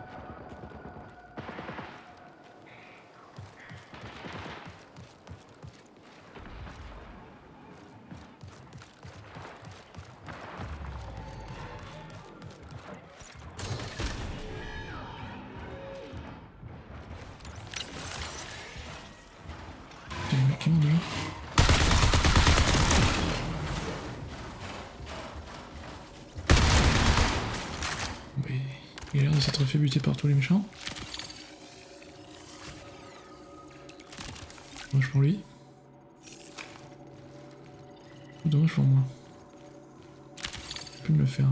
Speaker 1: Il y a un mec qui monte déjà. Il a l'air de s'être fait buter par tous les méchants. Dommage pour lui. Dommage pour moi. Je peux me le faire.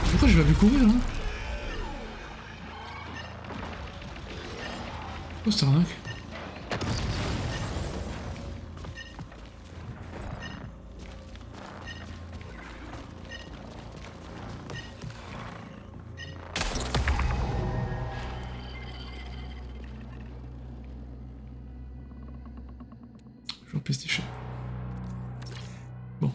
Speaker 1: Pourquoi je vais plus courir là? Oh c'est arnaque. Joueur PlayStation. Bon.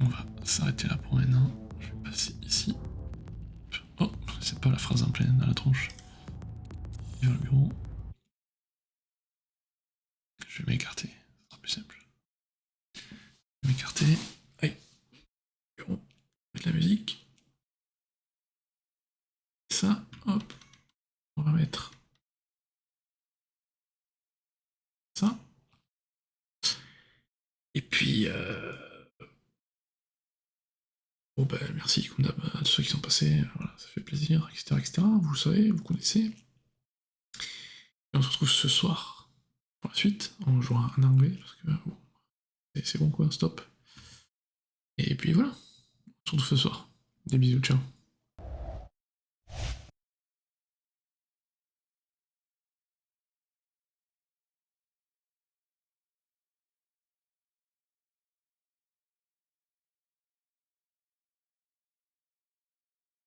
Speaker 1: On va s'arrêter là pour maintenant. Je vais passer ici. Oh, c'est pas la phrase en pleine dans la tronche. Vers le bureau. Je vais m'écarter, ce sera plus simple. M'écarter. Aïe. Bureau. Mettre la musique. Ça, hop. On va mettre ça. Et puis, bon ben merci comme d'hab à tous ceux qui sont passés, voilà, ça fait plaisir, etc., etc. Vous le savez, vous connaissez. Et on se retrouve ce soir pour la suite. On jouera en anglais parce que bon, c'est bon quoi, stop. Et puis voilà, on se retrouve ce soir. Des bisous, ciao.